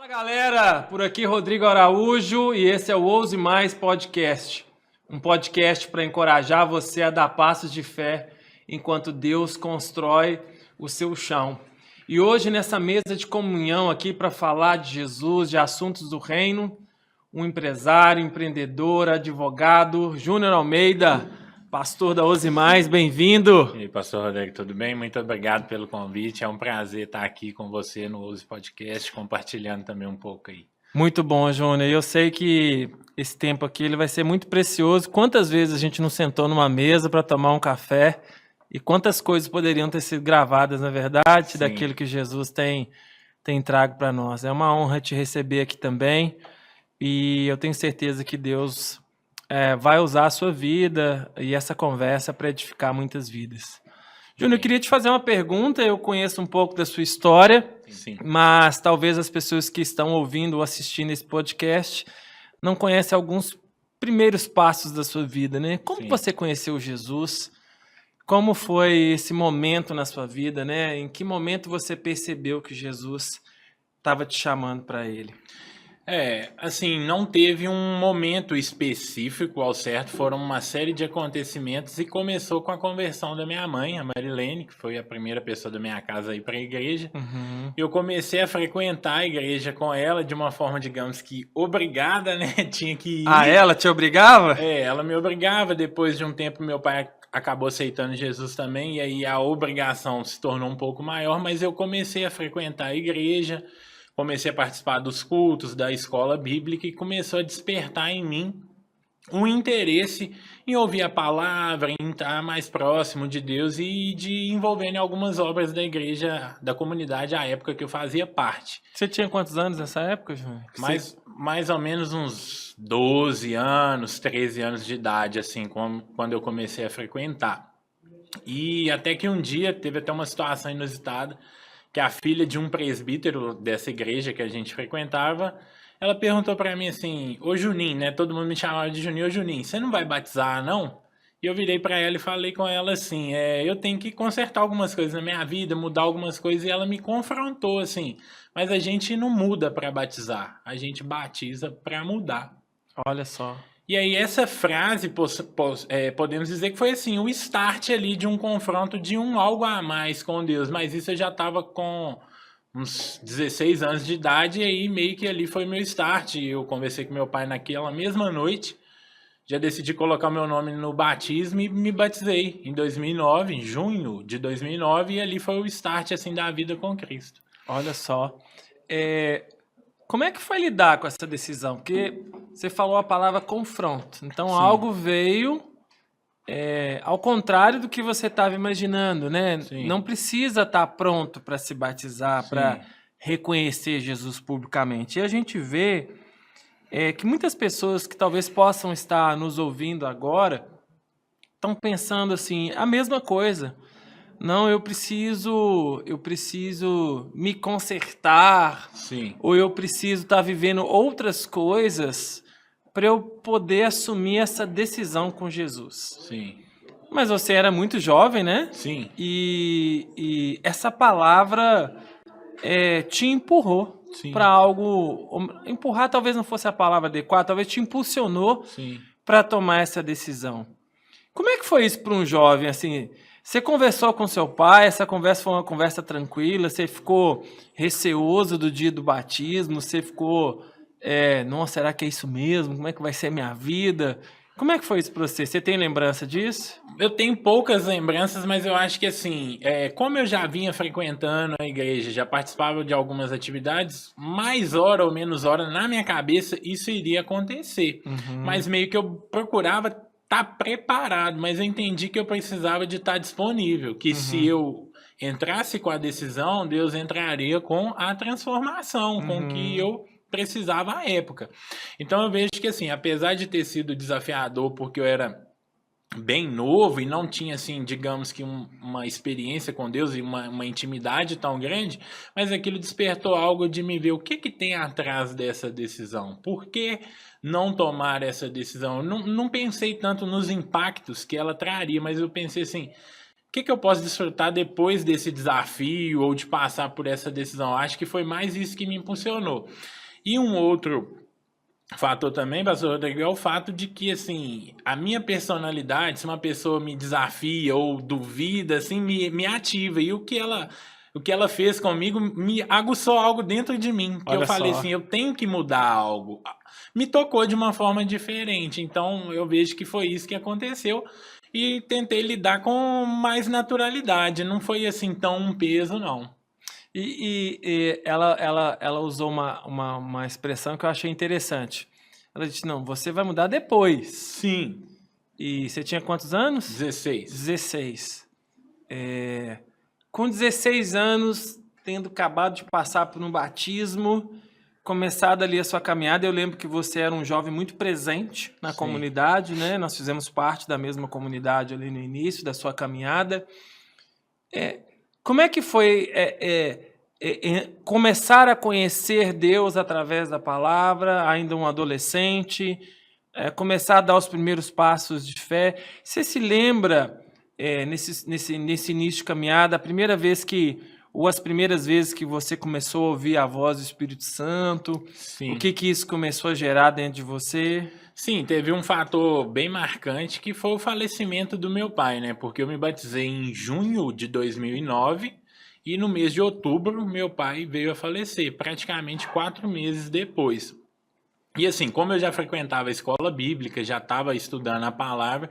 Galera, por aqui Rodrigo Araújo e esse é o Ouse Mais Podcast, um podcast para encorajar você a dar passos de fé enquanto Deus constrói o seu chão. E hoje nessa mesa de comunhão aqui para falar de Jesus, de assuntos do reino, um empresário, empreendedor, advogado, Júnior Almeida, pastor da Ouse Mais, bem-vindo. E aí, pastor Rodrigo, tudo bem? Muito obrigado pelo convite. É um prazer estar aqui com você no Ouse Podcast, compartilhando também um pouco aí. Muito bom, Júnior. Eu sei que esse tempo aqui ele vai ser muito precioso. Quantas vezes a gente não sentou numa mesa para tomar um café e quantas coisas poderiam ter sido gravadas, na verdade, Sim. daquilo que Jesus tem trago para nós. É uma honra te receber aqui também e eu tenho certeza que Deus vai usar a sua vida e essa conversa para edificar muitas vidas. Júnior, eu queria te fazer uma pergunta. Eu conheço um pouco da sua história, Sim. mas talvez as pessoas que estão ouvindo ou assistindo esse podcast não conhecem alguns primeiros passos da sua vida, né? Como Sim. você conheceu Jesus? Como foi esse momento na sua vida, né? Em que momento você percebeu que Jesus estava te chamando para ele? Assim, não teve um momento específico ao certo, foram uma série de acontecimentos e começou com a conversão da minha mãe, a Marilene, que foi a primeira pessoa da minha casa a ir para a igreja. Eu comecei a frequentar a igreja com ela de uma forma, digamos que obrigada, né? Tinha que ir. Ah, ela te obrigava? Ela me obrigava. Depois de um tempo, meu pai acabou aceitando Jesus também, e aí a obrigação se tornou um pouco maior, mas eu comecei a frequentar a igreja, comecei a participar dos cultos, da escola bíblica e começou a despertar em mim um interesse em ouvir a palavra, em estar mais próximo de Deus e de envolver em algumas obras da igreja, da comunidade, à época que eu fazia parte. Você tinha quantos anos nessa época, Júnior? Mais ou menos uns 12 anos, 13 anos de idade, assim, quando eu comecei a frequentar. E até que um dia teve até uma situação inusitada, que a filha de um presbítero dessa igreja que a gente frequentava, ela perguntou pra mim assim: ô Juninho, né? Todo mundo me chamava de Juninho. Ô Juninho, você não vai batizar, não? E eu virei pra ela e falei com ela assim: eu tenho que consertar algumas coisas na minha vida, mudar algumas coisas. E ela me confrontou assim: mas a gente não muda pra batizar, a gente batiza pra mudar. Olha só. E aí essa frase, podemos dizer que foi assim, o start ali de um confronto de um algo a mais com Deus. Mas isso eu já estava com uns 16 anos de idade e aí meio que ali foi meu start. Eu conversei com meu pai naquela mesma noite, já decidi colocar meu nome no batismo e me batizei em 2009, em junho de 2009, e ali foi o start assim da vida com Cristo. Olha só. Como é que foi lidar com essa decisão? Porque você falou a palavra confronto. Então, Sim. Algo veio ao contrário do que você estava imaginando, né? Sim. Não precisa estar pronto para se batizar, Sim. para reconhecer Jesus publicamente. E a gente vê que muitas pessoas que talvez possam estar nos ouvindo agora estão pensando assim, a mesma coisa. Não, eu preciso me consertar. Sim. Ou eu preciso estar vivendo outras coisas para eu poder assumir essa decisão com Jesus. Sim. Mas você era muito jovem, né? Sim. E essa palavra te empurrou para algo. Empurrar talvez não fosse a palavra adequada, talvez te impulsionou para tomar essa decisão. Como é que foi isso para um jovem assim? Você conversou com seu pai, essa conversa foi uma conversa tranquila, você ficou receoso do dia do batismo, você ficou, nossa, será que é isso mesmo? Como é que vai ser a minha vida? Como é que foi isso para você? Você tem lembrança disso? Eu tenho poucas lembranças, mas eu acho que assim, como eu já vinha frequentando a igreja, já participava de algumas atividades, mais hora ou menos hora, na minha cabeça, isso iria acontecer. Mas meio que eu procurava tá preparado, mas eu entendi que eu precisava de estar disponível, que se eu entrasse com a decisão, Deus entraria com a transformação, com o que eu precisava à época. Então eu vejo que assim, apesar de ter sido desafiador, porque eu era bem novo e não tinha, assim, digamos que uma experiência com Deus e uma intimidade tão grande, mas aquilo despertou algo de me ver o que tem atrás dessa decisão. Por que não tomar essa decisão? Eu não pensei tanto nos impactos que ela traria, mas eu pensei assim, que eu posso desfrutar depois desse desafio ou de passar por essa decisão? Acho que foi mais isso que me impulsionou. E um outro fator também, pastor Rodrigo, é o fato de que, assim, a minha personalidade, se uma pessoa me desafia ou duvida, assim, me ativa. E o que ela fez comigo me aguçou algo dentro de mim. Que eu falei assim, eu tenho que mudar algo. Me tocou de uma forma diferente. Então, eu vejo que foi isso que aconteceu. E tentei lidar com mais naturalidade. Não foi, assim, tão um peso, não. E ela usou uma expressão que eu achei interessante. Ela disse, não, você vai mudar depois. Sim. E você tinha quantos anos? 16. 16. Com 16 anos, tendo acabado de passar por um batismo, começado ali a sua caminhada, eu lembro que você era um jovem muito presente na comunidade, né? Nós fizemos parte da mesma comunidade ali no início da sua caminhada. Como é que foi começar a conhecer Deus através da palavra, ainda um adolescente, começar a dar os primeiros passos de fé? Você se lembra, nesse início de caminhada, a primeira vez ou as primeiras vezes que você começou a ouvir a voz do Espírito Santo? Sim. O que isso começou a gerar dentro de você? Sim, teve um fator bem marcante que foi o falecimento do meu pai, né? Porque eu me batizei em junho de 2009 e no mês de outubro meu pai veio a falecer, praticamente 4 meses depois. E assim, como eu já frequentava a escola bíblica, já estava estudando a palavra,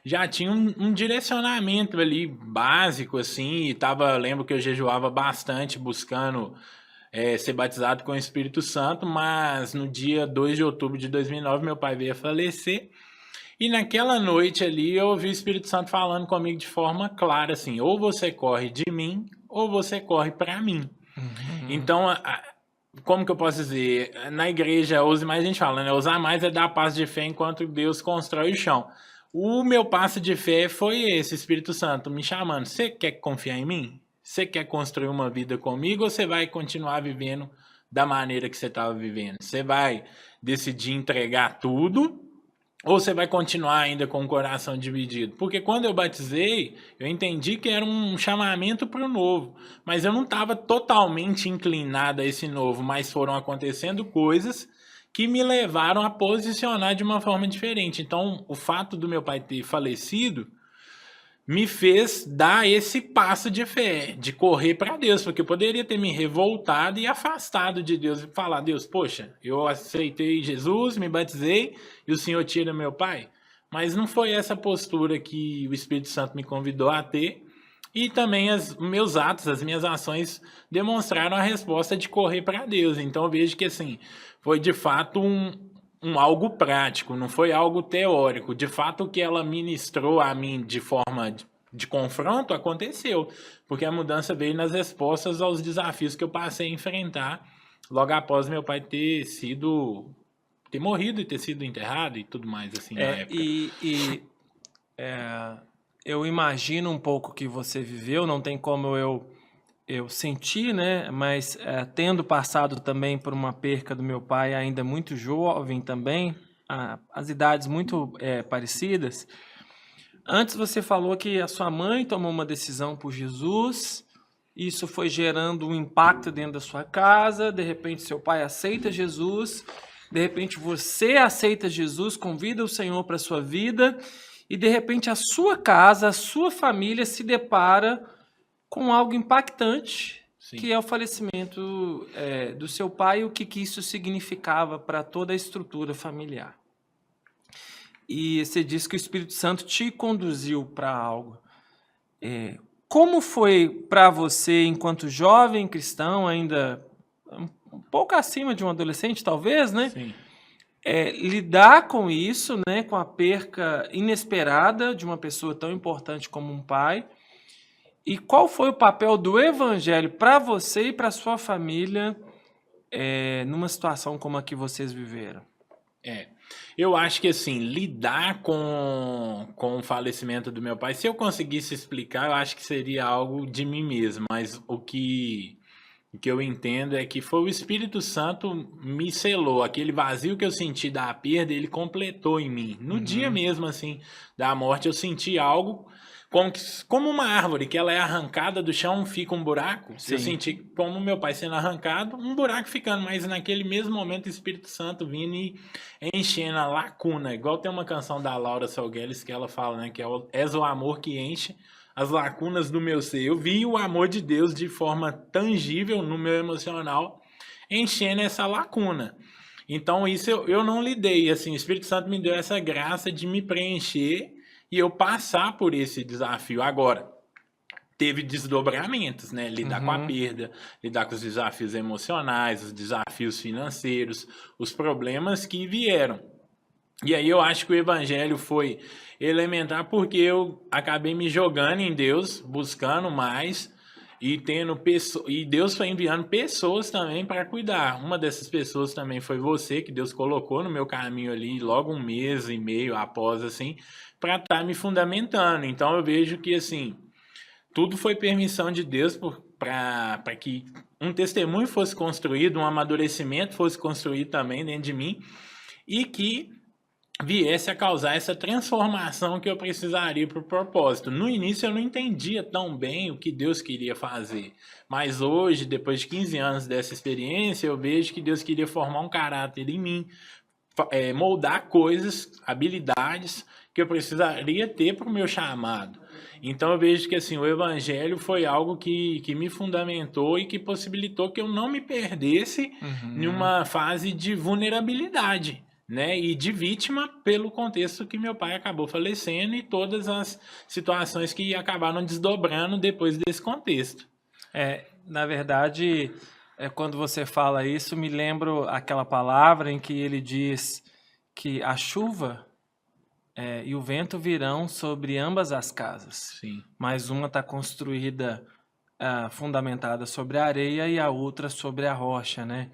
já tinha um direcionamento ali básico, assim, e lembro que eu jejuava bastante buscando ser batizado com o Espírito Santo, mas no dia 2 de outubro de 2009 meu pai veio a falecer, e naquela noite ali eu ouvi o Espírito Santo falando comigo de forma clara, assim, ou você corre de mim, ou você corre para mim. Uhum. Então, como que eu posso dizer? Na igreja, Ouse Mais, a gente fala, né? Ousar mais é dar passo de fé enquanto Deus constrói o chão. O meu passo de fé foi esse, Espírito Santo me chamando. Você quer confiar em mim? Você quer construir uma vida comigo ou você vai continuar vivendo da maneira que você estava vivendo? Você vai decidir entregar tudo ou você vai continuar ainda com o coração dividido? Porque quando eu batizei, eu entendi que era um chamamento para o novo. Mas eu não estava totalmente inclinado a esse novo, mas foram acontecendo coisas que me levaram a posicionar de uma forma diferente. Então, o fato do meu pai ter falecido me fez dar esse passo de fé, de correr para Deus, porque eu poderia ter me revoltado e afastado de Deus e falar, Deus, poxa, eu aceitei Jesus, me batizei e o Senhor tira meu pai. Mas não foi essa postura que o Espírito Santo me convidou a ter, e também meus atos, as minhas ações demonstraram a resposta de correr para Deus. Então eu vejo que assim, foi de fato um algo prático, não foi algo teórico. De fato, o que ela ministrou a mim de forma de confronto aconteceu, porque a mudança veio nas respostas aos desafios que eu passei a enfrentar logo após meu pai ter morrido e ter sido enterrado e tudo mais assim na época. Eu imagino um pouco o que você viveu, não tem como eu senti, né? Mas tendo passado também por uma perca do meu pai ainda muito jovem também, as idades muito parecidas. Antes você falou que a sua mãe tomou uma decisão por Jesus, isso foi gerando um impacto dentro da sua casa, de repente seu pai aceita Jesus, de repente você aceita Jesus, convida o Senhor para a sua vida, e de repente a sua casa, a sua família se depara com algo impactante, sim, que é o falecimento do seu pai e o que isso significava para toda a estrutura familiar. E você disse que o Espírito Santo te conduziu para algo. Como foi para você, enquanto jovem cristão, ainda um pouco acima de um adolescente, talvez, né? Sim. Lidar com isso, né? Com a perca inesperada de uma pessoa tão importante como um pai. E qual foi o papel do Evangelho para você e para sua família numa situação como a que vocês viveram? Eu acho que assim, lidar com o falecimento do meu pai, se eu conseguisse explicar, eu acho que seria algo de mim mesmo, mas o que eu entendo é que foi o Espírito Santo me selou, aquele vazio que eu senti da perda, ele completou em mim. No dia mesmo, assim, da morte, eu senti algo como uma árvore, que ela é arrancada do chão, fica um buraco. Sim. Eu senti como meu pai sendo arrancado, um buraco ficando, mas naquele mesmo momento o Espírito Santo vindo e enchendo a lacuna. Igual tem uma canção da Laura Salgueles que ela fala, né, que és o amor que enche as lacunas do meu ser. Eu vi o amor de Deus de forma tangível no meu emocional, enchendo essa lacuna. Então isso eu não lidei, assim, o Espírito Santo me deu essa graça de me preencher e eu passar por esse desafio. Agora, teve desdobramentos, né? Lidar com a perda, lidar com os desafios emocionais, os desafios financeiros, os problemas que vieram. E aí eu acho que o evangelho foi elementar porque eu acabei me jogando em Deus, buscando mais e e Deus foi enviando pessoas também para cuidar. Uma dessas pessoas também foi você, que Deus colocou no meu caminho ali logo 1 mês e meio após, assim, para estar me fundamentando. Então eu vejo que, assim, tudo foi permissão de Deus para que um testemunho fosse construído, um amadurecimento fosse construído também dentro de mim e que viesse a causar essa transformação que eu precisaria para o propósito. No início eu não entendia tão bem o que Deus queria fazer, mas hoje, depois de 15 anos dessa experiência, eu vejo que Deus queria formar um caráter em mim, moldar coisas, habilidades que eu precisaria ter para o meu chamado. Então eu vejo que assim, o evangelho foi algo que me fundamentou e que possibilitou que eu não me perdesse em uma fase de vulnerabilidade, né? E de vítima pelo contexto que meu pai acabou falecendo e todas as situações que acabaram desdobrando depois desse contexto. Na verdade, quando você fala isso, me lembro aquela palavra em que ele diz que a chuva e o vento virão sobre ambas as casas. Sim. Mas uma está construída, fundamentada sobre a areia e a outra sobre a rocha, né?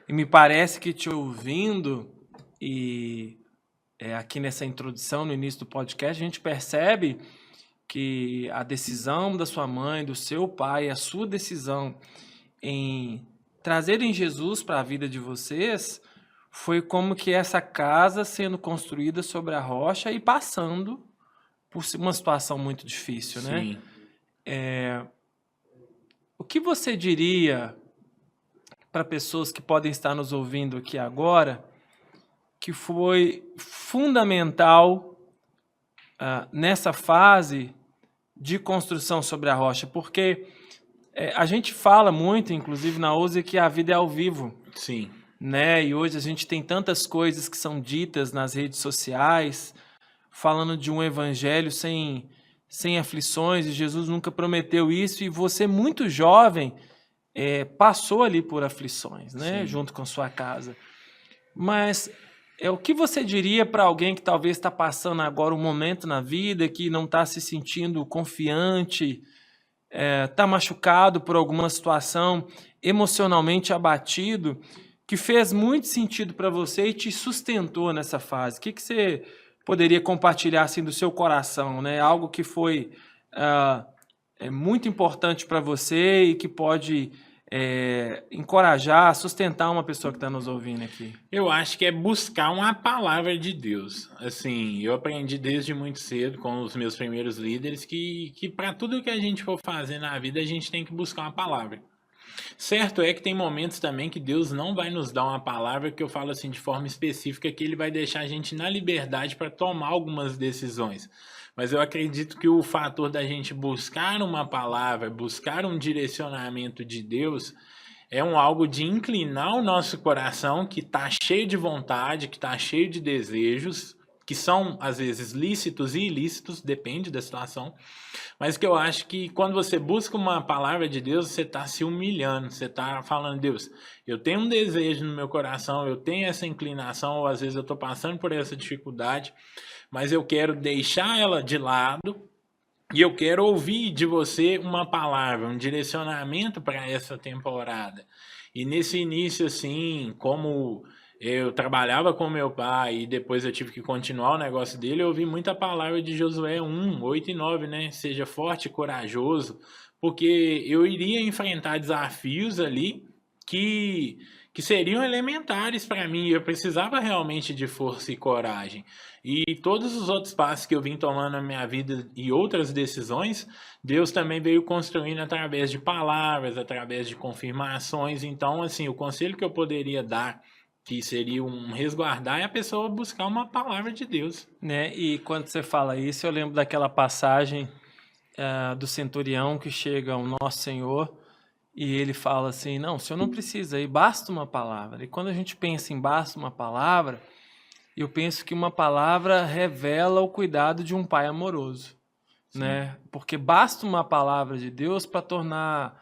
E me parece que te ouvindo e aqui nessa introdução, no início do podcast, a gente percebe que a decisão da sua mãe, do seu pai, a sua decisão em trazerem Jesus para a vida de vocês foi como que essa casa sendo construída sobre a rocha e passando por uma situação muito difícil, né? Sim. O que você diria para pessoas que podem estar nos ouvindo aqui agora que foi fundamental nessa fase de construção sobre a rocha? Porque a gente fala muito, inclusive na OSE, que a vida é ao vivo. Sim. Né? E hoje a gente tem tantas coisas que são ditas nas redes sociais, falando de um evangelho sem aflições, e Jesus nunca prometeu isso, e você, muito jovem, passou ali por aflições, né? Junto com sua casa. Mas o que você diria para alguém que talvez está passando agora um momento na vida, que não está se sentindo confiante, está machucado por alguma situação, emocionalmente abatido, que fez muito sentido para você e te sustentou nessa fase? O que você poderia compartilhar assim, do seu coração, né? Algo que foi muito importante para você e que pode encorajar, sustentar uma pessoa que está nos ouvindo aqui. Eu acho que é buscar uma palavra de Deus. Assim, eu aprendi desde muito cedo com os meus primeiros líderes que para tudo que a gente for fazer na vida, a gente tem que buscar uma palavra. Certo é que tem momentos também que Deus não vai nos dar uma palavra, que eu falo assim de forma específica, que Ele vai deixar a gente na liberdade para tomar algumas decisões. Mas eu acredito que o fator da gente buscar uma palavra, buscar um direcionamento de Deus, é algo de inclinar o nosso coração, que está cheio de vontade, que está cheio de desejos, que são, às vezes, lícitos e ilícitos, depende da situação, mas que eu acho que quando você busca uma palavra de Deus, você está se humilhando, você está falando, Deus, eu tenho um desejo no meu coração, eu tenho essa inclinação, ou às vezes eu estou passando por essa dificuldade, mas eu quero deixar ela de lado e eu quero ouvir de você uma palavra, um direcionamento para essa temporada. E nesse início, assim, como eu trabalhava com meu pai e depois eu tive que continuar o negócio dele, eu ouvi muita palavra de Josué 1, 8 e 9, né? Seja forte e corajoso, porque eu iria enfrentar desafios ali que que seriam elementares para mim. Eu precisava realmente de força e coragem. E todos os outros passos que eu vim tomando na minha vida e outras decisões, Deus também veio construindo através de palavras, através de confirmações. Então, assim, o conselho que eu poderia dar, que seria um resguardar, é a pessoa buscar uma palavra de Deus. Né? E quando você fala isso, eu lembro daquela passagem do centurião que chega ao nosso Senhor e ele fala assim, não, o senhor não precisa, aí basta uma palavra. E quando a gente pensa em basta uma palavra, eu penso que uma palavra revela o cuidado de um pai amoroso, né? Porque basta uma palavra de Deus para tornar,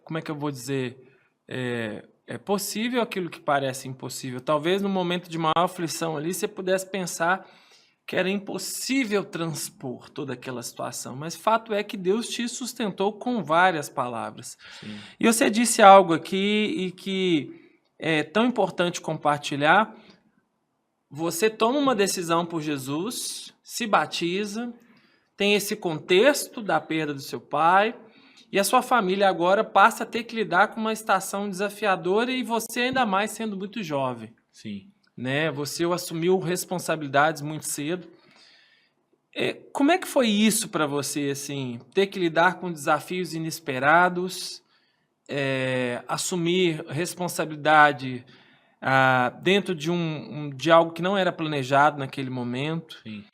como é que eu vou dizer, é possível aquilo que parece impossível. Talvez no momento de maior aflição ali, você pudesse pensar que era impossível transpor toda aquela situação, mas fato é que Deus te sustentou com várias palavras. Sim. E você disse algo aqui e que é tão importante compartilhar. Você toma uma decisão por Jesus, se batiza, tem esse contexto da perda do seu pai, e a sua família agora passa a ter que lidar com uma estação desafiadora e você ainda mais sendo muito jovem. Sim. Né? Você assumiu responsabilidades muito cedo. Como é que foi isso para você, assim, ter que lidar com desafios inesperados, assumir responsabilidade dentro de algo que não era planejado naquele momento? Sim.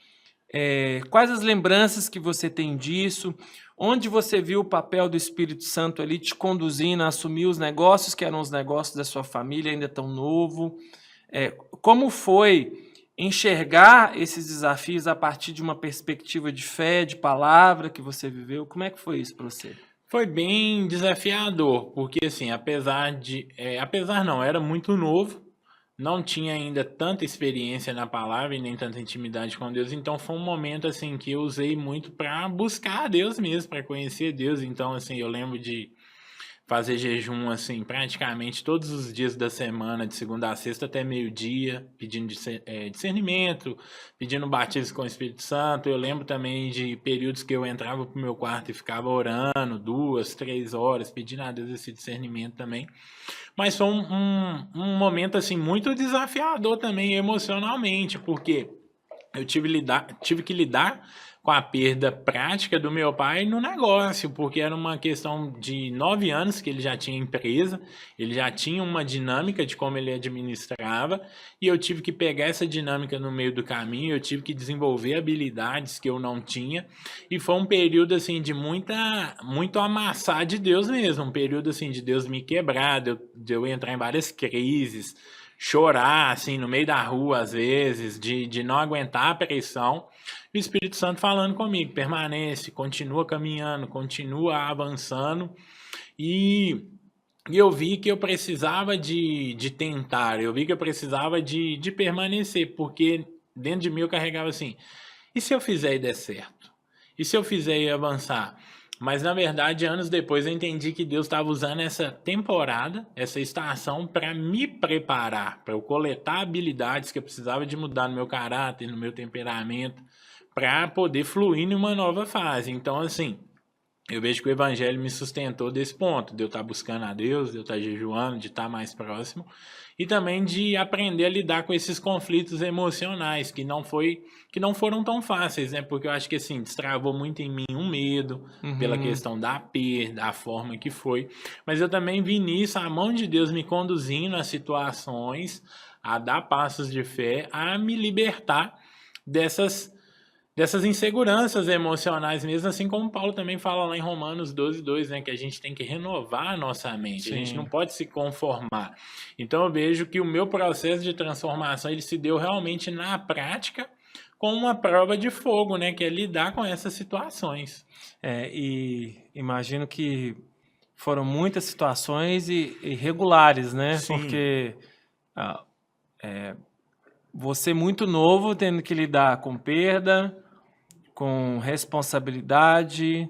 Quais as lembranças que você tem disso? Onde você viu o papel do Espírito Santo ali te conduzindo a assumir os negócios que eram os negócios da sua família, ainda tão novo? Como foi enxergar esses desafios a partir de uma perspectiva de fé, de palavra que você viveu? Como é que foi isso para você? Foi bem desafiador, porque assim, apesar não, era muito novo, não tinha ainda tanta experiência na palavra e nem tanta intimidade com Deus, então foi um momento assim que eu usei muito para buscar a Deus mesmo, para conhecer Deus. Então assim, eu lembro de fazer jejum assim praticamente todos os dias da semana, de segunda a sexta até meio-dia, pedindo discernimento, pedindo batismo com o Espírito Santo. Eu lembro também de períodos que eu entrava pro meu quarto e ficava orando 2, 3 horas, pedindo a Deus esse discernimento também. Mas foi um momento assim muito desafiador também emocionalmente, porque eu tive que lidar com a perda prática do meu pai no negócio, porque era uma questão de 9 anos que ele já tinha empresa, ele já tinha uma dinâmica de como ele administrava, e eu tive que pegar essa dinâmica no meio do caminho, eu tive que desenvolver habilidades que eu não tinha, e foi um período assim de muito amassar de Deus mesmo, um período assim de Deus me quebrar, de eu entrar em várias crises, chorar assim no meio da rua às vezes, de não aguentar a pressão. O Espírito Santo falando comigo, permanece, continua caminhando, continua avançando, e eu vi que eu precisava de tentar, eu vi que eu precisava de permanecer, porque dentro de mim eu carregava assim, e se eu fizer e der certo? E se eu fizer e avançar? Mas na verdade, anos depois eu entendi que Deus estava usando essa temporada, essa estação, para me preparar, para eu coletar habilidades que eu precisava de mudar no meu caráter, no meu temperamento, para poder fluir em uma nova fase. Então, assim, eu vejo que o Evangelho me sustentou desse ponto, de eu estar buscando a Deus, de eu estar jejuando, de estar mais próximo, e também de aprender a lidar com esses conflitos emocionais, que não foram tão fáceis, né? Porque eu acho que, assim, destravou muito em mim um medo, pela questão da perda, a forma que foi. Mas eu também vi nisso a mão de Deus me conduzindo a situações, a dar passos de fé, a me libertar dessas inseguranças emocionais mesmo, assim como Paulo também fala lá em Romanos 12:2, né, que a gente tem que renovar a nossa mente, Sim. A gente não pode se conformar. Então eu vejo que o meu processo de transformação, ele se deu realmente na prática, com uma prova de fogo, né, que é lidar com essas situações. E imagino que foram muitas situações irregulares, né, Sim. Porque você muito novo tendo que lidar com perda, com responsabilidade,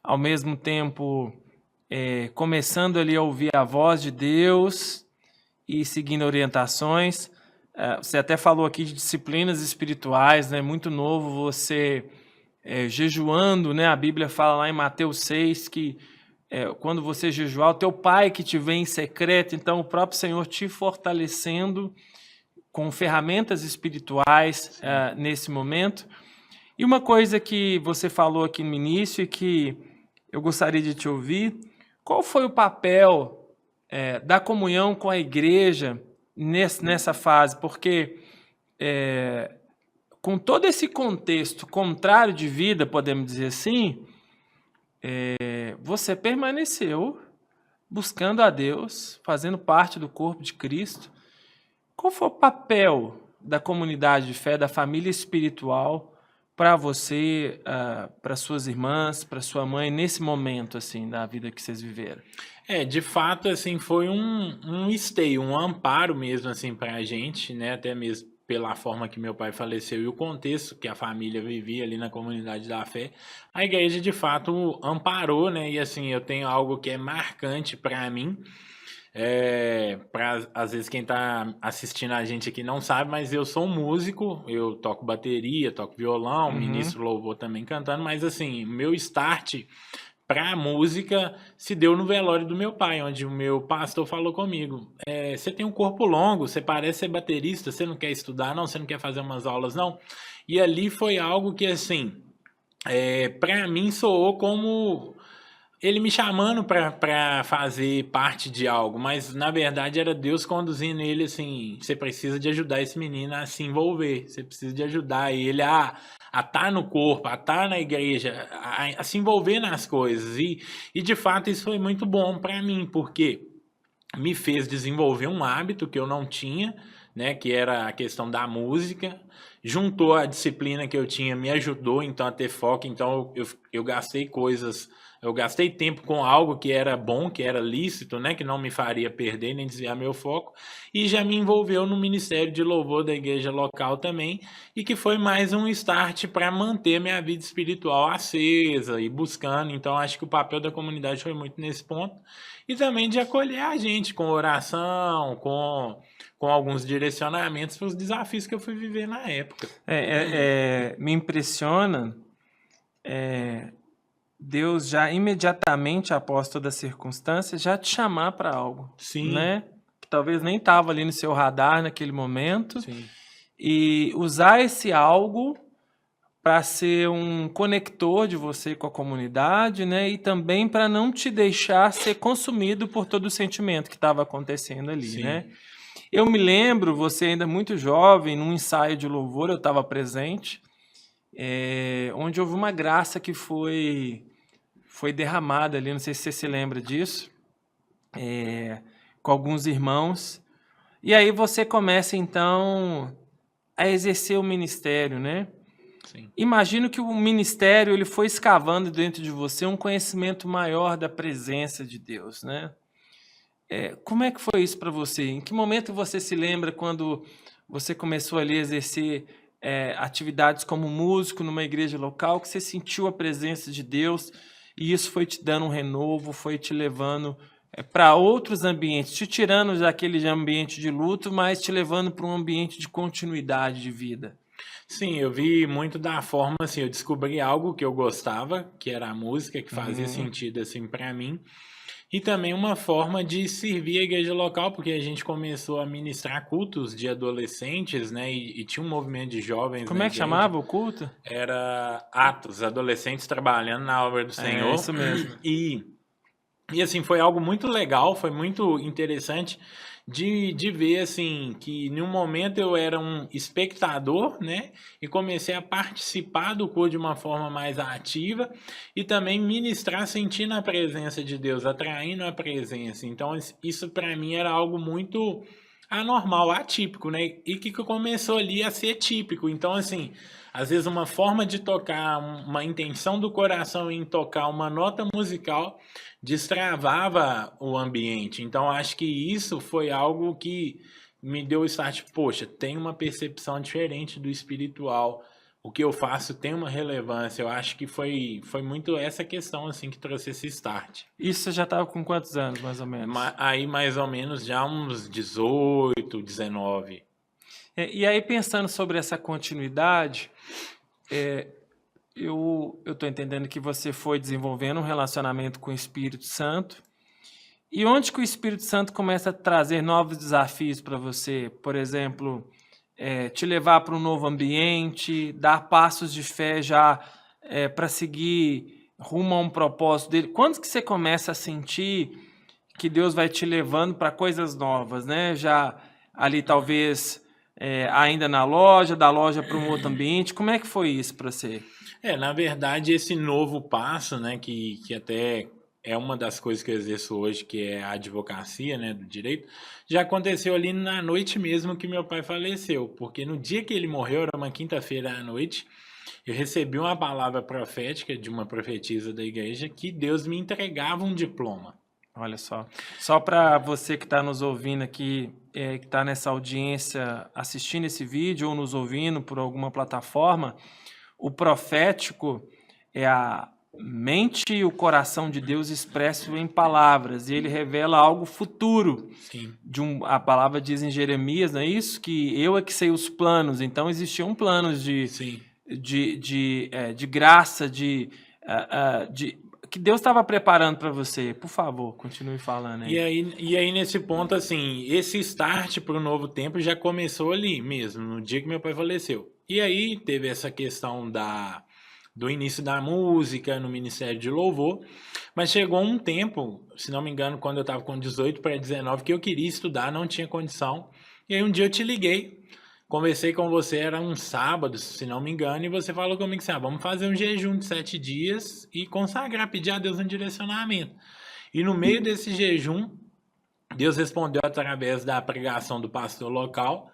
ao mesmo tempo começando ali a ouvir a voz de Deus e seguindo orientações. Você até falou aqui de disciplinas espirituais, né? Muito novo você jejuando, né? A Bíblia fala lá em Mateus 6 que quando você jejuar, o teu pai que te vê em secreto, então o próprio Senhor te fortalecendo com ferramentas espirituais nesse momento. E uma coisa que você falou aqui no início e que eu gostaria de te ouvir, qual foi o papel da comunhão com a igreja nessa fase? Porque com todo esse contexto contrário de vida, podemos dizer assim, você permaneceu buscando a Deus, fazendo parte do corpo de Cristo. Qual foi o papel da comunidade de fé, da família espiritual, para você, para suas irmãs, para sua mãe, nesse momento assim da vida que vocês viveram? De fato, assim, foi um esteio, um amparo mesmo, assim, para a gente, né? Até mesmo pela forma que meu pai faleceu e o contexto que a família vivia ali na comunidade da fé, a igreja de fato amparou, né? E assim, eu tenho algo que é marcante para mim. Às vezes quem está assistindo a gente aqui não sabe, mas eu sou um músico, eu toco bateria, toco violão, ministro louvor também cantando, mas assim, meu start para música se deu no velório do meu pai, onde o meu pastor falou comigo, você tem um corpo longo, você parece ser baterista, você não quer estudar não, você não quer fazer umas aulas não? E ali foi algo que assim, para mim soou como ele me chamando para fazer parte de algo, mas na verdade era Deus conduzindo ele assim, você precisa de ajudar esse menino a se envolver, você precisa de ajudar ele a estar no corpo, a estar na igreja, a se envolver nas coisas, e de fato isso foi muito bom para mim, porque me fez desenvolver um hábito que eu não tinha, né, que era a questão da música, juntou a disciplina que eu tinha, me ajudou então a ter foco, então eu gastei coisas, eu gastei tempo com algo que era bom, que era lícito, né, que não me faria perder nem desviar meu foco, e já me envolveu no ministério de louvor da igreja local também, e que foi mais um start para manter minha vida espiritual acesa e buscando, então acho que o papel da comunidade foi muito nesse ponto, e também de acolher a gente com oração, com alguns direcionamentos para os desafios que eu fui viver na época. Me impressiona Deus já imediatamente após toda a circunstância já te chamar para algo. Sim. Né? Que talvez nem estava ali no seu radar naquele momento. Sim. E usar esse algo para ser um conector de você com a comunidade, né? E também para não te deixar ser consumido por todo o sentimento que estava acontecendo ali, Sim. né? Eu me lembro, você ainda muito jovem, num ensaio de louvor, eu estava presente, onde houve uma graça que foi derramada ali, não sei se você se lembra disso, com alguns irmãos. E aí você começa, então, a exercer o ministério, né? Sim. Imagino que o ministério ele foi escavando dentro de você um conhecimento maior da presença de Deus, né? Como é que foi isso para você? Em que momento você se lembra quando você começou ali a exercer atividades como músico numa igreja local, que você sentiu a presença de Deus e isso foi te dando um renovo, foi te levando para outros ambientes, te tirando daquele ambiente de luto, mas te levando para um ambiente de continuidade de vida? Sim, eu vi muito da forma, assim, eu descobri algo que eu gostava, que era a música, que fazia sentido, assim, para mim. E também uma forma de servir a igreja local, porque a gente começou a ministrar cultos de adolescentes, né? E tinha um movimento de jovens. Como é que chamava o culto? Era Atos, adolescentes trabalhando na obra do Senhor. É isso mesmo. E assim, foi algo muito legal, foi muito interessante de ver, assim, que em um momento eu era um espectador, né? E comecei a participar do culto de uma forma mais ativa e também ministrar sentindo a presença de Deus, atraindo a presença. Então, isso para mim era algo muito anormal, atípico, né? E que começou ali a ser típico. Então, assim, às vezes uma forma de tocar, uma intenção do coração em tocar uma nota musical destravava o ambiente. Então, acho que isso foi algo que me deu o start. Poxa, tem uma percepção diferente do espiritual. O que eu faço tem uma relevância. Eu acho que foi muito essa questão assim que trouxe esse start. Isso você já estava com quantos anos, mais ou menos? Aí, mais ou menos, já uns 18, 19. E aí, pensando sobre essa continuidade, eu estou entendendo que você foi desenvolvendo um relacionamento com o Espírito Santo. E onde que o Espírito Santo começa a trazer novos desafios para você? Por exemplo, te levar para um novo ambiente, dar passos de fé já para seguir rumo a um propósito dele. Quando que você começa a sentir que Deus vai te levando para coisas novas, né? Já ali talvez ainda na loja, da loja para um outro ambiente. Como é que foi isso para você? Na verdade, esse novo passo, né, que até é uma das coisas que eu exerço hoje, que é a advocacia, né, do direito, já aconteceu ali na noite mesmo que meu pai faleceu, porque no dia que ele morreu, era uma quinta-feira à noite, eu recebi uma palavra profética de uma profetisa da igreja que Deus me entregava um diploma. Olha só para você que está nos ouvindo aqui, que está nessa audiência assistindo esse vídeo ou nos ouvindo por alguma plataforma, o profético é a mente e o coração de Deus expresso em palavras, e ele revela algo futuro. Sim. A palavra diz em Jeremias, não é isso? Que eu é que sei os planos. Então existiam planos de graça, que Deus estava preparando para você. Por favor, continue falando aí. E aí, nesse ponto, assim, esse start para o novo tempo já começou ali mesmo, no dia que meu pai faleceu. E aí teve essa questão do início da música no Ministério de Louvor, mas chegou um tempo, se não me engano, quando eu estava com 18 para 19, que eu queria estudar, não tinha condição. E aí um dia eu te liguei, conversei com você, era um sábado, se não me engano, e você falou comigo assim, vamos fazer um jejum de 7 dias e consagrar, pedir a Deus um direcionamento. E no meio desse jejum, Deus respondeu através da pregação do pastor local,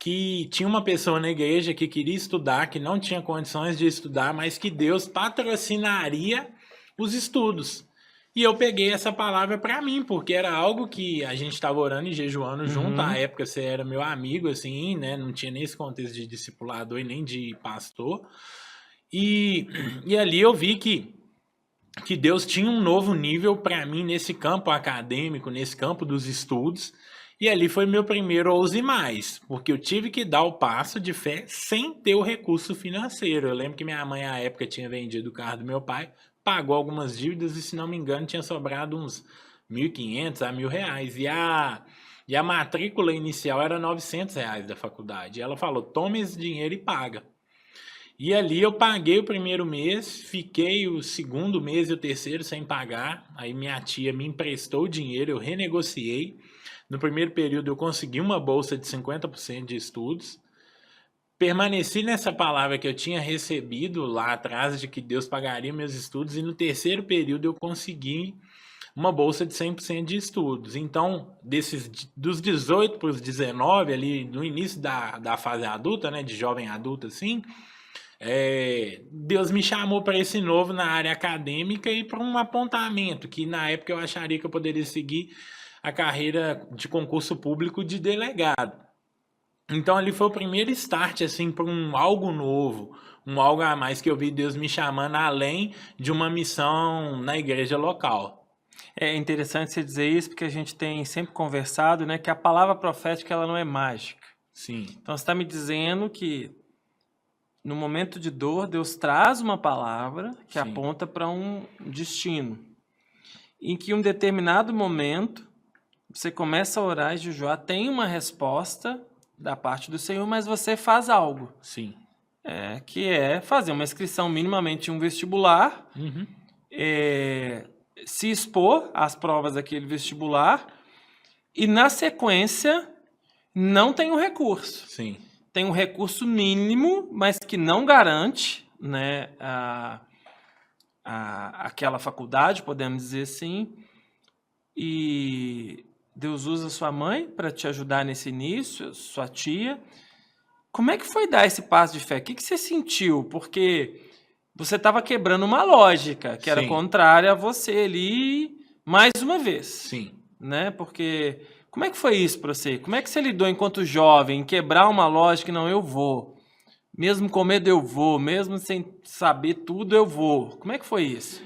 que tinha uma pessoa na igreja que queria estudar, que não tinha condições de estudar, mas que Deus patrocinaria os estudos. E eu peguei essa palavra para mim, porque era algo que a gente estava orando e jejuando junto. À época você era meu amigo, assim, né? Não tinha nem esse contexto de discipulador e nem de pastor. E ali eu vi que Deus tinha um novo nível para mim nesse campo acadêmico, nesse campo dos estudos. E ali foi meu primeiro ouse mais, porque eu tive que dar o passo de fé sem ter o recurso financeiro. Eu lembro que minha mãe, à época, tinha vendido o carro do meu pai, pagou algumas dívidas e, se não me engano, tinha sobrado uns R$1.500 a R$1.000. E a matrícula inicial era R$900 da faculdade. E ela falou, toma esse dinheiro e paga. E ali eu paguei o primeiro mês, fiquei o segundo mês e o terceiro sem pagar. Aí minha tia me emprestou o dinheiro, eu renegociei. No primeiro período eu consegui uma bolsa de 50% de estudos. Permaneci nessa palavra que eu tinha recebido lá atrás de que Deus pagaria meus estudos. E no terceiro período eu consegui uma bolsa de 100% de estudos. Então, dos 18 para os 19, ali no início da fase adulta, né, de jovem adulto assim, Deus me chamou para esse novo na área acadêmica e para um apontamento que na época eu acharia que eu poderia seguir a carreira de concurso público de delegado. Então ali foi o primeiro start assim para algo novo, algo a mais que eu vi Deus me chamando além de uma missão na igreja local. É interessante você dizer isso porque a gente tem sempre conversado, né, que a palavra profética ela não é mágica. Sim. Então você está me dizendo que no momento de dor Deus traz uma palavra que aponta para um destino, em que em um determinado momento você começa a orar e jejuar, tem uma resposta da parte do Senhor, mas você faz algo. Sim. Que é fazer uma inscrição minimamente em um vestibular, se expor às provas daquele vestibular e, na sequência, não tem um recurso. Sim. Tem um recurso mínimo, mas que não garante, né, aquela faculdade, podemos dizer assim, e Deus usa sua mãe para te ajudar nesse início, sua tia. Como é que foi dar esse passo de fé? O que você sentiu? Porque você estava quebrando uma lógica que era contrária a você ali, mais uma vez. Sim. Né? Porque como é que foi isso para você? Como é que você lidou enquanto jovem, em quebrar uma lógica, não, eu vou. Mesmo com medo eu vou, mesmo sem saber tudo eu vou. Como é que foi isso?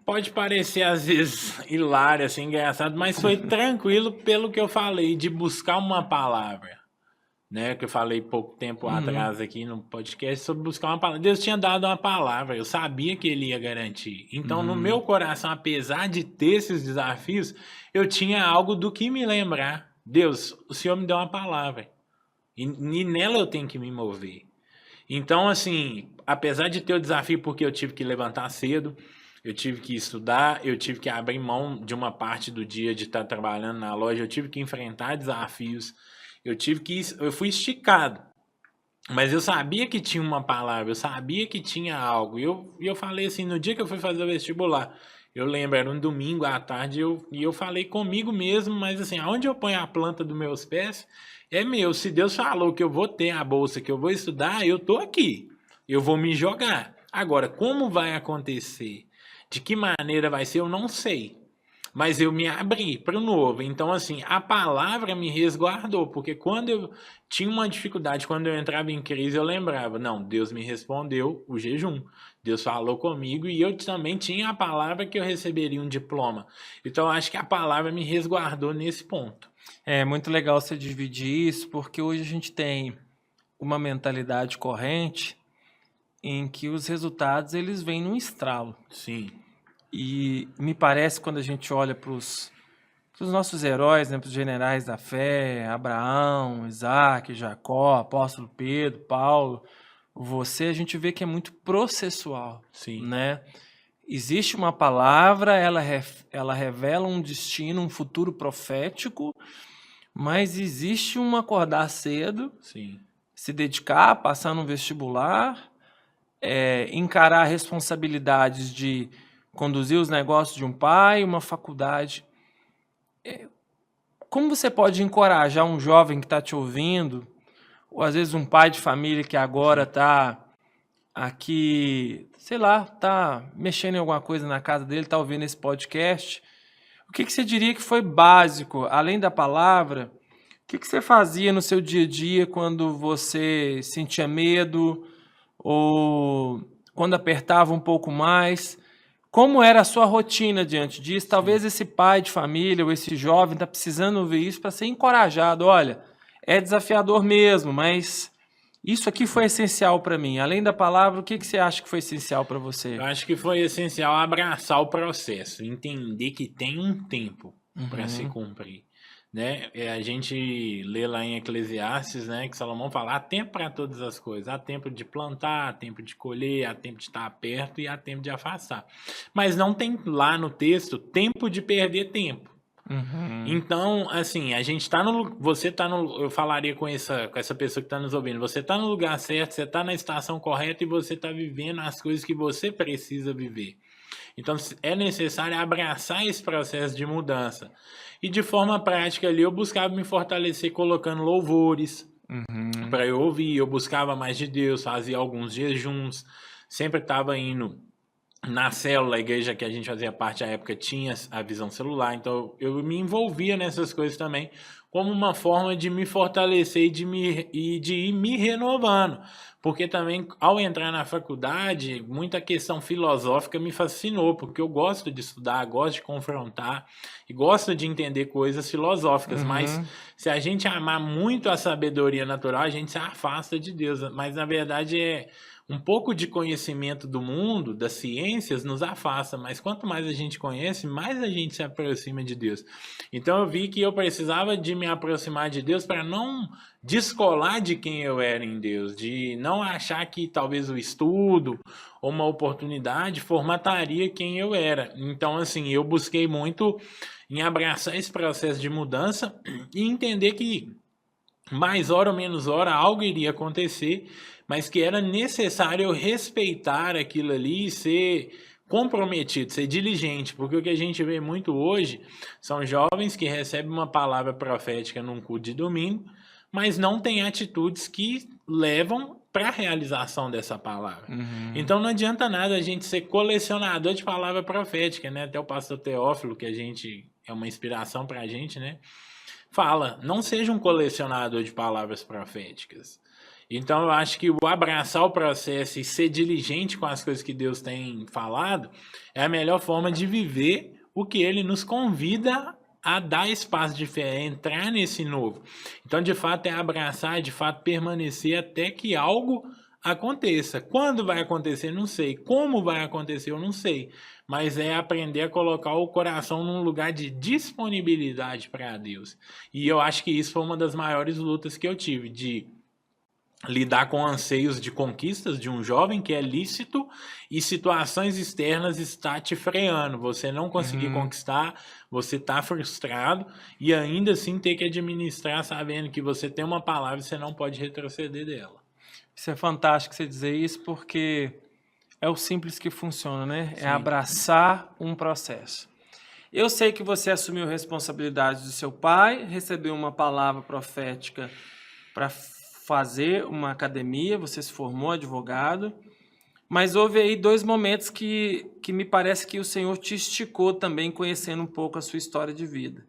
Pode parecer, às vezes, hilário, assim, engraçado, mas foi tranquilo pelo que eu falei, de buscar uma palavra, né? Que eu falei pouco tempo atrás aqui no podcast sobre buscar uma palavra. Deus tinha dado uma palavra, eu sabia que ele ia garantir. Então, no meu coração, apesar de ter esses desafios, eu tinha algo do que me lembrar. Deus, o Senhor me deu uma palavra. E nela eu tenho que me mover. Então, assim, apesar de ter o desafio, porque eu tive que levantar cedo, eu tive que estudar, eu tive que abrir mão de uma parte do dia de estar trabalhando na loja, eu tive que enfrentar desafios, eu fui esticado. Mas eu sabia que tinha uma palavra, eu sabia que tinha algo. E eu falei assim, no dia que eu fui fazer o vestibular, eu lembro, era um domingo à tarde, e eu falei comigo mesmo, mas assim, aonde eu ponho a planta dos meus pés, é meu. Se Deus falou que eu vou ter a bolsa, que eu vou estudar, eu tô aqui. Eu vou me jogar. Agora, como vai acontecer? De que maneira vai ser, eu não sei. Mas eu me abri para o novo. Então, assim, a palavra me resguardou. Porque quando eu tinha uma dificuldade, quando eu entrava em crise, eu lembrava, não, Deus me respondeu o jejum. Deus falou comigo e eu também tinha a palavra que eu receberia um diploma. Então, eu acho que a palavra me resguardou nesse ponto. É muito legal você dividir isso, porque hoje a gente tem uma mentalidade corrente em que os resultados eles vêm num estralo. Sim. E me parece, quando a gente olha para os nossos heróis, né, para os generais da fé, Abraão, Isaac, Jacó, apóstolo Pedro, Paulo, a gente vê que é muito processual. Sim. Né? Existe uma palavra, ela revela um destino, um futuro profético, mas existe um acordar cedo, Sim. se dedicar, passar no vestibular, encarar responsabilidades de conduzir os negócios de um pai, uma faculdade. Como você pode encorajar um jovem que está te ouvindo, ou às vezes um pai de família que agora está aqui, sei lá, está mexendo em alguma coisa na casa dele, está ouvindo esse podcast? O que você diria que foi básico, além da palavra? O que você fazia no seu dia a dia quando você sentia medo ou quando apertava um pouco mais? Como era a sua rotina diante disso? Talvez esse pai de família ou esse jovem está precisando ouvir isso para ser encorajado. Olha, é desafiador mesmo, mas isso aqui foi essencial para mim. Além da palavra, o que você acha que foi essencial para você? Eu acho que foi essencial abraçar o processo, entender que tem um tempo para se cumprir. Né? A gente lê lá em Eclesiastes, né, que Salomão fala, há tempo para todas as coisas, há tempo de plantar, há tempo de colher, há tempo de estar perto e há tempo de afastar. Mas não tem lá no texto tempo de perder tempo. Então, assim, a gente tá no... Você tá no... Eu falaria com essa pessoa que tá nos ouvindo. Você tá no lugar certo, você tá na estação correta e você tá vivendo as coisas que você precisa viver. Então, é necessário abraçar esse processo de mudança. E de forma prática ali, eu buscava me fortalecer colocando louvores para eu ouvir. Eu buscava mais de Deus, fazia alguns jejuns. Sempre estava indo na célula, a igreja que a gente fazia parte à época tinha a visão celular. Então, eu me envolvia nessas coisas também como uma forma de me fortalecer e de ir me renovando. Porque também, ao entrar na faculdade, muita questão filosófica me fascinou, porque eu gosto de estudar, gosto de confrontar e gosto de entender coisas filosóficas. Mas se a gente amar muito a sabedoria natural, a gente se afasta de Deus. Mas, na verdade, um pouco de conhecimento do mundo, das ciências, nos afasta. Mas quanto mais a gente conhece, mais a gente se aproxima de Deus. Então, eu vi que eu precisava de me aproximar de Deus para não descolar de quem eu era em Deus, de não achar que talvez o estudo ou uma oportunidade formataria quem eu era. Então, assim, eu busquei muito em abraçar esse processo de mudança e entender que mais hora ou menos hora algo iria acontecer, mas que era necessário eu respeitar aquilo ali e ser comprometido, ser diligente, porque o que a gente vê muito hoje são jovens que recebem uma palavra profética num culto de domingo, mas não têm atitudes que levam para a realização dessa palavra. Então não adianta nada a gente ser colecionador de palavra profética, né? Até o pastor Teófilo, que a gente é uma inspiração para a gente, né? Fala, não seja um colecionador de palavras proféticas. Então eu acho que o abraçar o processo e ser diligente com as coisas que Deus tem falado é a melhor forma de viver o que Ele nos convida a dar espaço de fé, a entrar nesse novo. Então, de fato, é abraçar, de fato, permanecer até que algo aconteça. Quando vai acontecer, não sei. Como vai acontecer, eu não sei. Mas é aprender a colocar o coração num lugar de disponibilidade para Deus. E eu acho que isso foi uma das maiores lutas que eu tive, de lidar com anseios de conquistas de um jovem que é lícito e situações externas está te freando. Você não conseguir conquistar, você está frustrado e ainda assim ter que administrar sabendo que você tem uma palavra e você não pode retroceder dela. Isso é fantástico você dizer isso, porque é o simples que funciona, né? Sim. É abraçar um processo. Eu sei que você assumiu responsabilidade do seu pai, recebeu uma palavra profética para fazer uma academia, você se formou advogado, mas houve aí 2 momentos que me parece que o Senhor te esticou também, conhecendo um pouco a sua história de vida.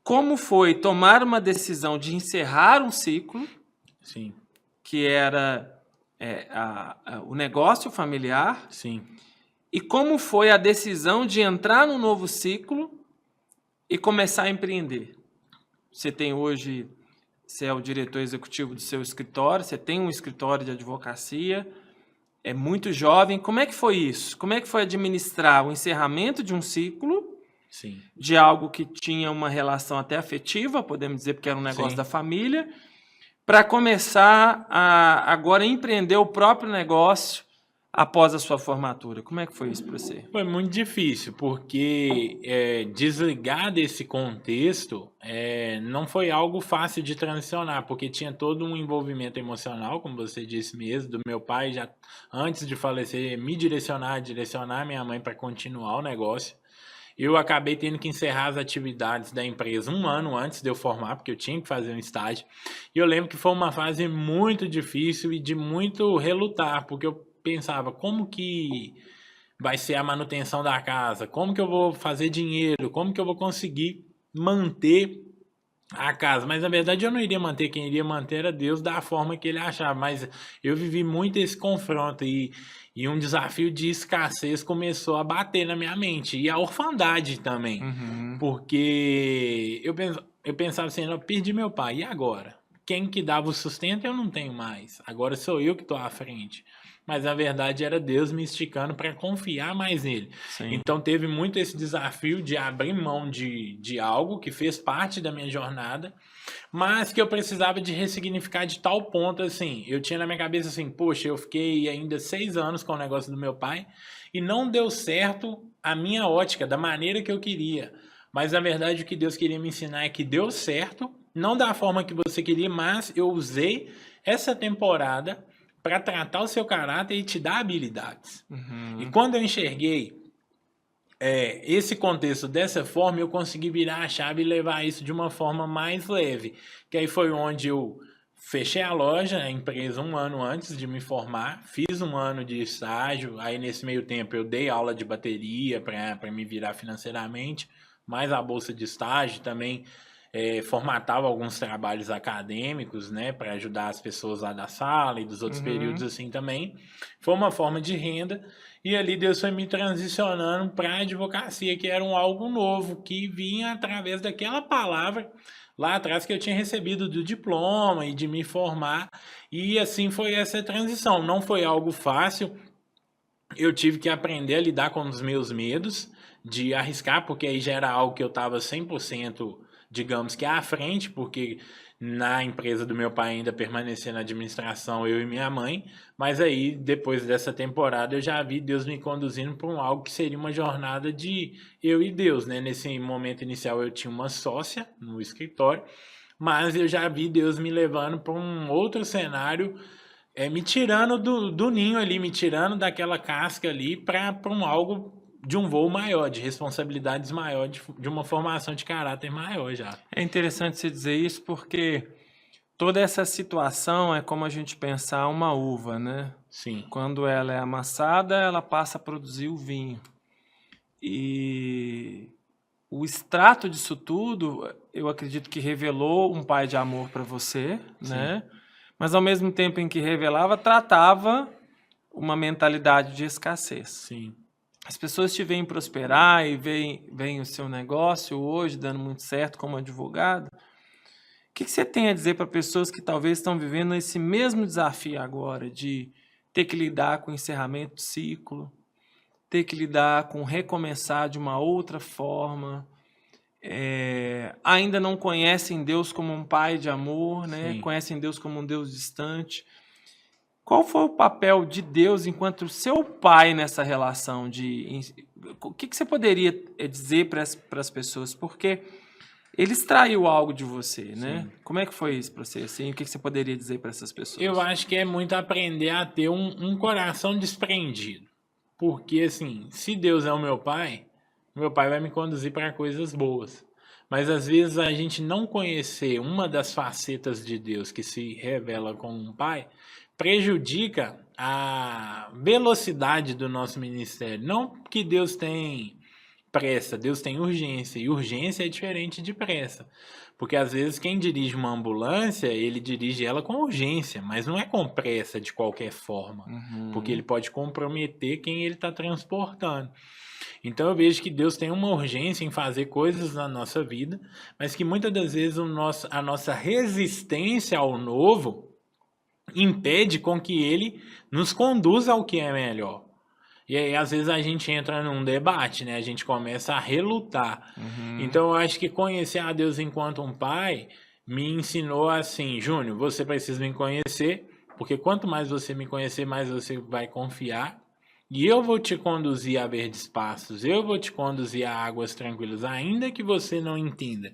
Como foi tomar uma decisão de encerrar um ciclo, Sim. que era o negócio familiar, Sim. e como foi a decisão de entrar num novo ciclo e começar a empreender? Você tem hoje, você é o diretor executivo do seu escritório, você tem um escritório de advocacia, é muito jovem. Como é que foi isso? Como é que foi administrar o encerramento de um ciclo, Sim. de algo que tinha uma relação até afetiva, podemos dizer, porque era um negócio da família, para começar a agora empreender o próprio negócio após a sua formatura? Como é que foi isso para você? Foi muito difícil, porque desligar desse contexto não foi algo fácil de transicionar, porque tinha todo um envolvimento emocional, como você disse mesmo, do meu pai já antes de falecer, me direcionar minha mãe para continuar o negócio. Eu acabei tendo que encerrar as atividades da empresa 1 ano antes de eu formar, porque eu tinha que fazer um estágio. E eu lembro que foi uma fase muito difícil e de muito relutar, porque eu pensava, como que vai ser a manutenção da casa? Como que eu vou fazer dinheiro? Como que eu vou conseguir manter a casa? Mas na verdade eu não iria manter, quem iria manter era Deus da forma que ele achava. Mas eu vivi muito esse confronto e um desafio de escassez começou a bater na minha mente. E a orfandade também. Porque eu pensava assim, eu perdi meu pai, e agora? Quem que dava o sustento eu não tenho mais. Agora sou eu que estou à frente. Mas na verdade era Deus me esticando para confiar mais nele. Sim. Então teve muito esse desafio de abrir mão de algo que fez parte da minha jornada, mas que eu precisava de ressignificar de tal ponto, assim, eu tinha na minha cabeça assim, poxa, eu fiquei ainda 6 anos com o negócio do meu pai e não deu certo a minha ótica, da maneira que eu queria. Mas na verdade o que Deus queria me ensinar é que deu certo, não da forma que você queria, mas eu usei essa temporada para tratar o seu caráter e te dar habilidades. E quando eu enxerguei esse contexto dessa forma, eu consegui virar a chave e levar isso de uma forma mais leve. Que aí foi onde eu fechei a loja, a empresa 1 ano antes de me formar, fiz 1 ano de estágio, aí nesse meio tempo eu dei aula de bateria para me virar financeiramente, mais a bolsa de estágio também. Formatava alguns trabalhos acadêmicos, né, para ajudar as pessoas lá da sala e dos outros períodos assim também. Foi uma forma de renda e ali Deus foi me transicionando para a advocacia, que era algo novo, que vinha através daquela palavra lá atrás que eu tinha recebido do diploma e de me formar, e assim foi essa transição. Não foi algo fácil, eu tive que aprender a lidar com os meus medos de arriscar, porque aí já era algo que eu estava 100%, digamos que à frente, porque na empresa do meu pai ainda permanecia na administração, eu e minha mãe, mas aí depois dessa temporada eu já vi Deus me conduzindo para algo que seria uma jornada de eu e Deus, né? Nesse momento inicial eu tinha uma sócia no escritório, mas eu já vi Deus me levando para um outro cenário, me tirando do ninho ali, me tirando daquela casca ali para algo de um voo maior, de responsabilidades maior, de uma formação de caráter maior já. É interessante você dizer isso porque toda essa situação é como a gente pensar uma uva, né? Sim. Quando ela é amassada, ela passa a produzir o vinho. E o extrato disso tudo, eu acredito que revelou um pai de amor para você, né? Mas ao mesmo tempo em que revelava, tratava uma mentalidade de escassez. Sim. as pessoas te veem prosperar e veem o seu negócio hoje dando muito certo como advogado. O que você tem a dizer para pessoas que talvez estão vivendo esse mesmo desafio agora de ter que lidar com o encerramento do ciclo, ter que lidar com recomeçar de uma outra forma, ainda não conhecem Deus como um pai de amor, né? Conhecem Deus como um Deus distante. Qual foi o papel de Deus enquanto seu pai nessa relação? O que você poderia dizer para as pessoas? Porque ele extraiu algo de você, né? Como é que foi isso para você? Assim, o que você poderia dizer para essas pessoas? Eu acho que é muito aprender a ter um coração desprendido. Porque, assim, se Deus é o meu pai vai me conduzir para coisas boas. Mas, às vezes, a gente não conhecer uma das facetas de Deus que se revela como um pai prejudica a velocidade do nosso ministério. Não que Deus tem pressa, Deus tem urgência, e urgência é diferente de pressa. Porque às vezes quem dirige uma ambulância, ele dirige ela com urgência, mas não é com pressa de qualquer forma, porque ele pode comprometer quem ele está transportando. Então eu vejo que Deus tem uma urgência em fazer coisas na nossa vida, mas que muitas das vezes a nossa resistência ao novo impede com que ele nos conduza ao que é melhor. E aí, às vezes, a gente entra num debate, né? A gente começa a relutar. Então, eu acho que conhecer a Deus enquanto um pai me ensinou assim, Júnior, você precisa me conhecer, porque quanto mais você me conhecer, mais você vai confiar. E eu vou te conduzir a verdes pastos, eu vou te conduzir a águas tranquilas, ainda que você não entenda,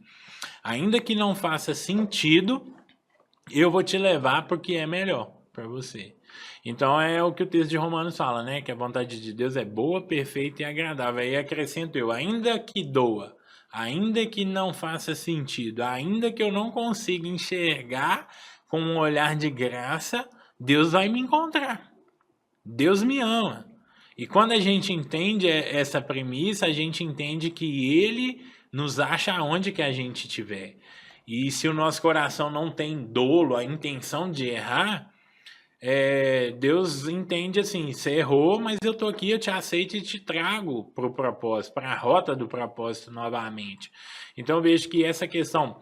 ainda que não faça sentido, eu vou te levar porque é melhor para você. Então é o que o texto de Romanos fala, né? Que a vontade de Deus é boa, perfeita e agradável. Aí acrescento eu, ainda que doa, ainda que não faça sentido, ainda que eu não consiga enxergar com um olhar de graça, Deus vai me encontrar. Deus me ama. E quando a gente entende essa premissa, a gente entende que Ele nos acha onde que a gente estiver. E se o nosso coração não tem dolo, a intenção de errar, Deus entende assim, você errou, mas eu tô aqui, eu te aceito e te trago para o propósito, para a rota do propósito novamente. Então eu vejo que essa questão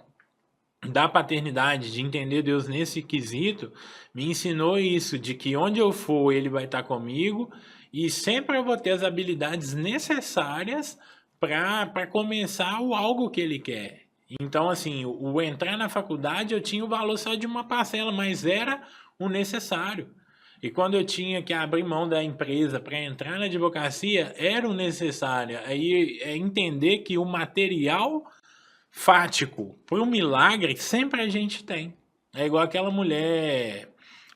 da paternidade, de entender Deus nesse quesito, me ensinou isso, de que onde eu for, Ele vai estar comigo, e sempre eu vou ter as habilidades necessárias para começar o algo que Ele quer. Então, assim, o entrar na faculdade eu tinha o valor só de uma parcela, mas era o necessário. E quando eu tinha que abrir mão da empresa para entrar na advocacia, era o necessário. Aí é entender que o material fático para o milagre sempre a gente tem. É igual aquela mulher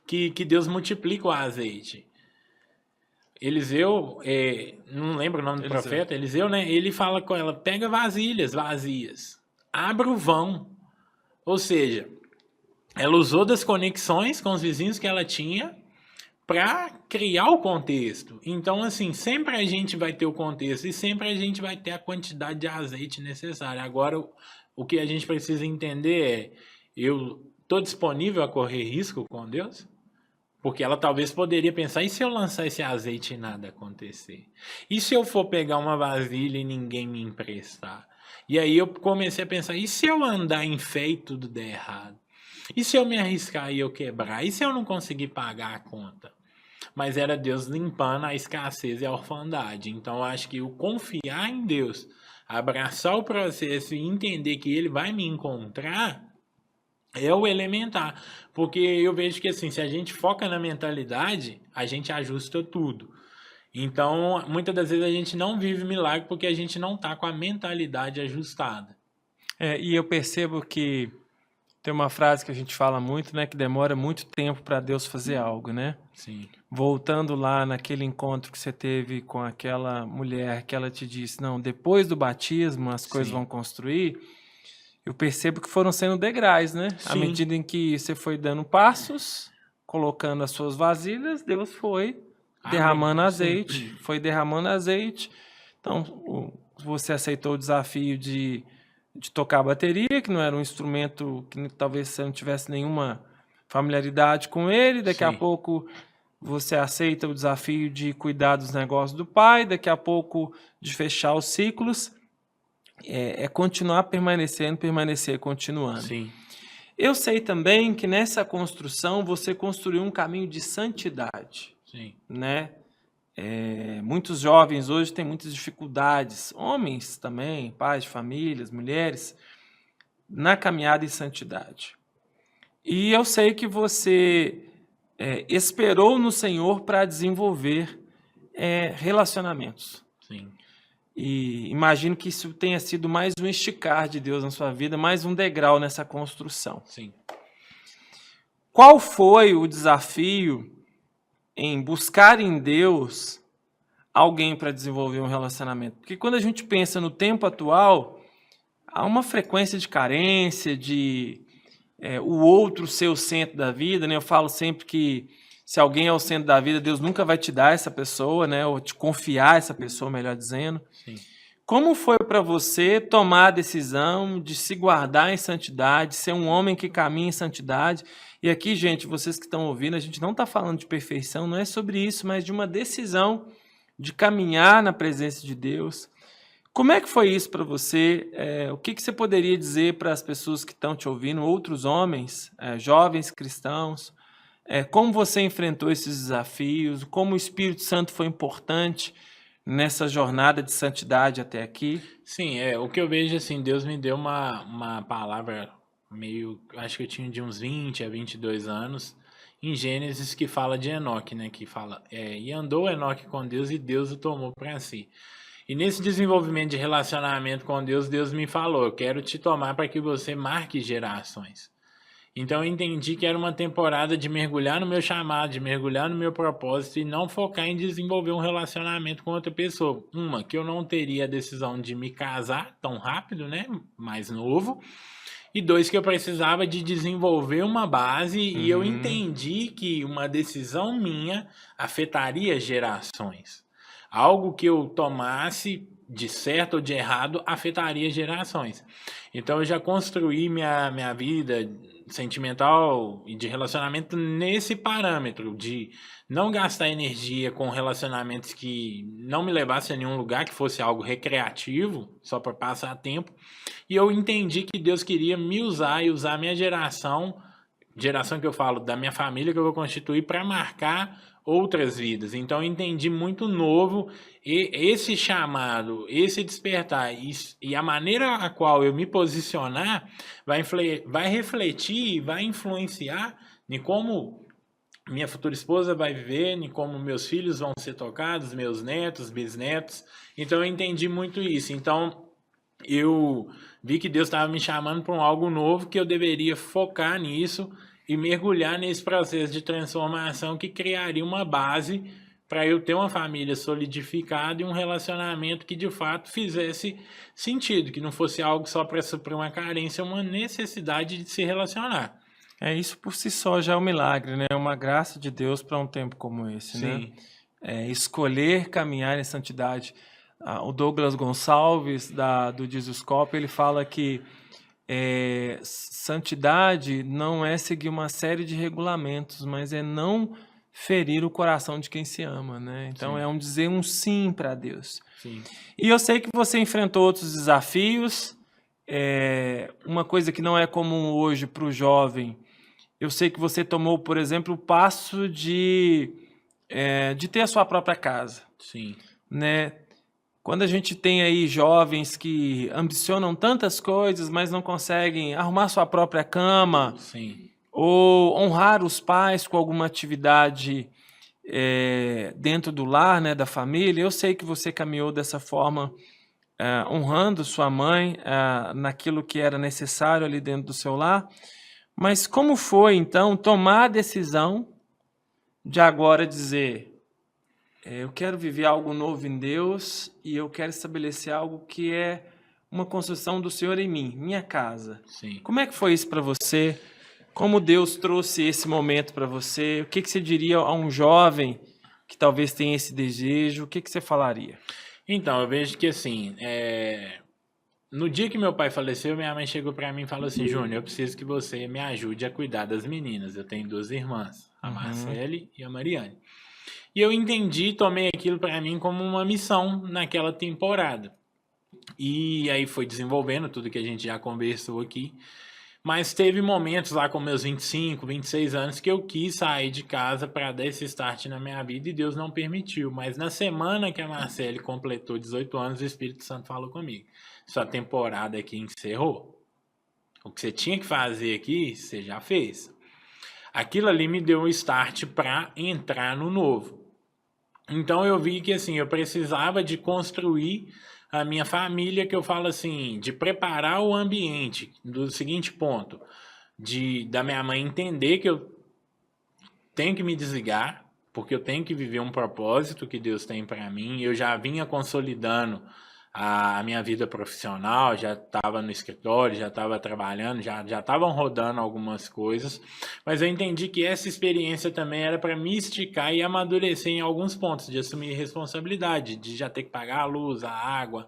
que Deus multiplica o azeite. Eliseu, não lembro o nome do profeta, Eliseu, né? Ele fala com ela, pega vasilhas vazias, abra o vão. Ou seja, ela usou das conexões com os vizinhos que ela tinha para criar o contexto. Então, assim, sempre a gente vai ter o contexto e sempre a gente vai ter a quantidade de azeite necessária. Agora, o que a gente precisa entender eu estou disponível a correr risco com Deus? Porque ela talvez poderia pensar, e se eu lançar esse azeite e nada acontecer? E se eu for pegar uma vasilha e ninguém me emprestar? E aí eu comecei a pensar, e se eu andar em fé e tudo der errado? E se eu me arriscar e eu quebrar? E se eu não conseguir pagar a conta? Mas era Deus limpando a escassez e a orfandade. Então eu acho que o confiar em Deus, abraçar o processo e entender que Ele vai me encontrar, é o elementar. Porque eu vejo que assim, se a gente foca na mentalidade, a gente ajusta tudo. Então, muitas das vezes a gente não vive milagre porque a gente não está com a mentalidade ajustada. E eu percebo que tem uma frase que a gente fala muito, né? Que demora muito tempo para Deus fazer algo, né? Sim. Voltando lá naquele encontro que você teve com aquela mulher que ela te disse, não, depois do batismo as coisas vão construir. Eu percebo que foram sendo degraus, né? Sim. À medida em que você foi dando passos, colocando as suas vasilhas, Deus foi derramando azeite, foi derramando azeite. Então, você aceitou o desafio de tocar a bateria, que não era um instrumento que talvez você não tivesse nenhuma familiaridade com ele. Daqui a pouco você aceita o desafio de cuidar dos negócios do pai, daqui a pouco de fechar os ciclos, continuar permanecer, continuando. Sim. Eu sei também que nessa construção você construiu um caminho de santidade. Sim. Né? Muitos jovens hoje têm muitas dificuldades, homens também, pais de famílias, mulheres, na caminhada em santidade. E eu sei que você esperou no Senhor para desenvolver relacionamentos. Sim. E imagino que isso tenha sido mais um esticar de Deus na sua vida, mais um degrau nessa construção. Sim. Qual foi o desafio em buscar em Deus alguém para desenvolver um relacionamento? Porque quando a gente pensa no tempo atual, há uma frequência de carência, de o outro ser o centro da vida, né? Eu falo sempre que se alguém é o centro da vida, Deus nunca vai te dar essa pessoa, né? Ou te confiar essa pessoa, melhor dizendo. Sim. Como foi para você tomar a decisão de se guardar em santidade, ser um homem que caminha em santidade? E aqui, gente, vocês que estão ouvindo, a gente não está falando de perfeição, não é sobre isso, mas de uma decisão de caminhar na presença de Deus. Como é que foi isso para você? O que você poderia dizer para as pessoas que estão te ouvindo, outros homens, jovens cristãos? Como você enfrentou esses desafios? Como o Espírito Santo foi importante nessa jornada de santidade até aqui? Sim, o que eu vejo assim, Deus me deu uma palavra acho que eu tinha de uns 20 a 22 anos, em Gênesis, que fala de Enoque, né? Que fala, e andou Enoque com Deus e Deus o tomou para si. E nesse desenvolvimento de relacionamento com Deus, Deus me falou, eu quero te tomar para que você marque gerações. Então eu entendi que era uma temporada de mergulhar no meu chamado, de mergulhar no meu propósito e não focar em desenvolver um relacionamento com outra pessoa. Que eu não teria a decisão de me casar tão rápido, né? Mais novo. E 2, que eu precisava de desenvolver uma base e eu entendi que uma decisão minha afetaria gerações. Algo que eu tomasse de certo ou de errado afetaria gerações. Então eu já construí minha vida sentimental e de relacionamento nesse parâmetro de não gastar energia com relacionamentos que não me levassem a nenhum lugar, que fosse algo recreativo, só para passar tempo. E eu entendi que Deus queria me usar e usar a minha geração que eu falo, da minha família que eu vou constituir para marcar outras vidas. Então eu entendi muito novo esse chamado, esse despertar e a maneira a qual eu me posicionar vai refletir, vai influenciar em como minha futura esposa vai viver, em como meus filhos vão ser tocados, meus netos, bisnetos. Então eu entendi muito isso. Então eu vi que Deus estava me chamando para algo novo, que eu deveria focar nisso e mergulhar nesse processo de transformação que criaria uma base para eu ter uma família solidificada e um relacionamento que de fato fizesse sentido, que não fosse algo só para suprir uma carência, uma necessidade de se relacionar. Isso por si só já é um milagre, né? É uma graça de Deus para um tempo como esse, Sim. né? Escolher caminhar em santidade. O Douglas Gonçalves, do Jesuscope, ele fala que santidade não é seguir uma série de regulamentos, mas é não ferir o coração de quem se ama, né? Então Sim. é dizer um sim para Deus. Sim. E eu sei que você enfrentou outros desafios, uma coisa que não é comum hoje para o jovem. Eu sei que você tomou, por exemplo, o passo de ter a sua própria casa. Sim. Né? Quando a gente tem aí jovens que ambicionam tantas coisas, mas não conseguem arrumar sua própria cama, sim, ou honrar os pais com alguma atividade dentro do lar, né, da família, eu sei que você caminhou dessa forma, honrando sua mãe naquilo que era necessário ali dentro do seu lar. Mas como foi, então, tomar a decisão de agora dizer... eu quero viver algo novo em Deus e eu quero estabelecer algo que é uma construção do Senhor em mim, minha casa. Sim. Como é que foi isso para você? Como Deus trouxe esse momento para você? O que você diria a um jovem que talvez tenha esse desejo? O que você falaria? Então, eu vejo que assim, no dia que meu pai faleceu, minha mãe chegou para mim e falou assim, Júnior, eu preciso que você me ajude a cuidar das meninas. Eu tenho 2 irmãs, a Marcele e a Mariane. E eu entendi, tomei aquilo para mim como uma missão naquela temporada. E aí foi desenvolvendo tudo que a gente já conversou aqui. Mas teve momentos lá com meus 25, 26 anos que eu quis sair de casa para dar esse start na minha vida e Deus não permitiu. Mas na semana que a Marcele completou 18 anos, o Espírito Santo falou comigo: sua temporada aqui encerrou. O que você tinha que fazer aqui, você já fez. Aquilo ali me deu um start para entrar no novo. Então eu vi que assim, eu precisava de construir a minha família, que eu falo assim, de preparar o ambiente do seguinte ponto, da minha mãe entender que eu tenho que me desligar, porque eu tenho que viver um propósito que Deus tem para mim. Eu já vinha consolidando a minha vida profissional, já estava no escritório, já estava trabalhando, já estavam rodando algumas coisas, mas eu entendi que essa experiência também era para me esticar e amadurecer em alguns pontos, de assumir responsabilidade, de já ter que pagar a luz, a água,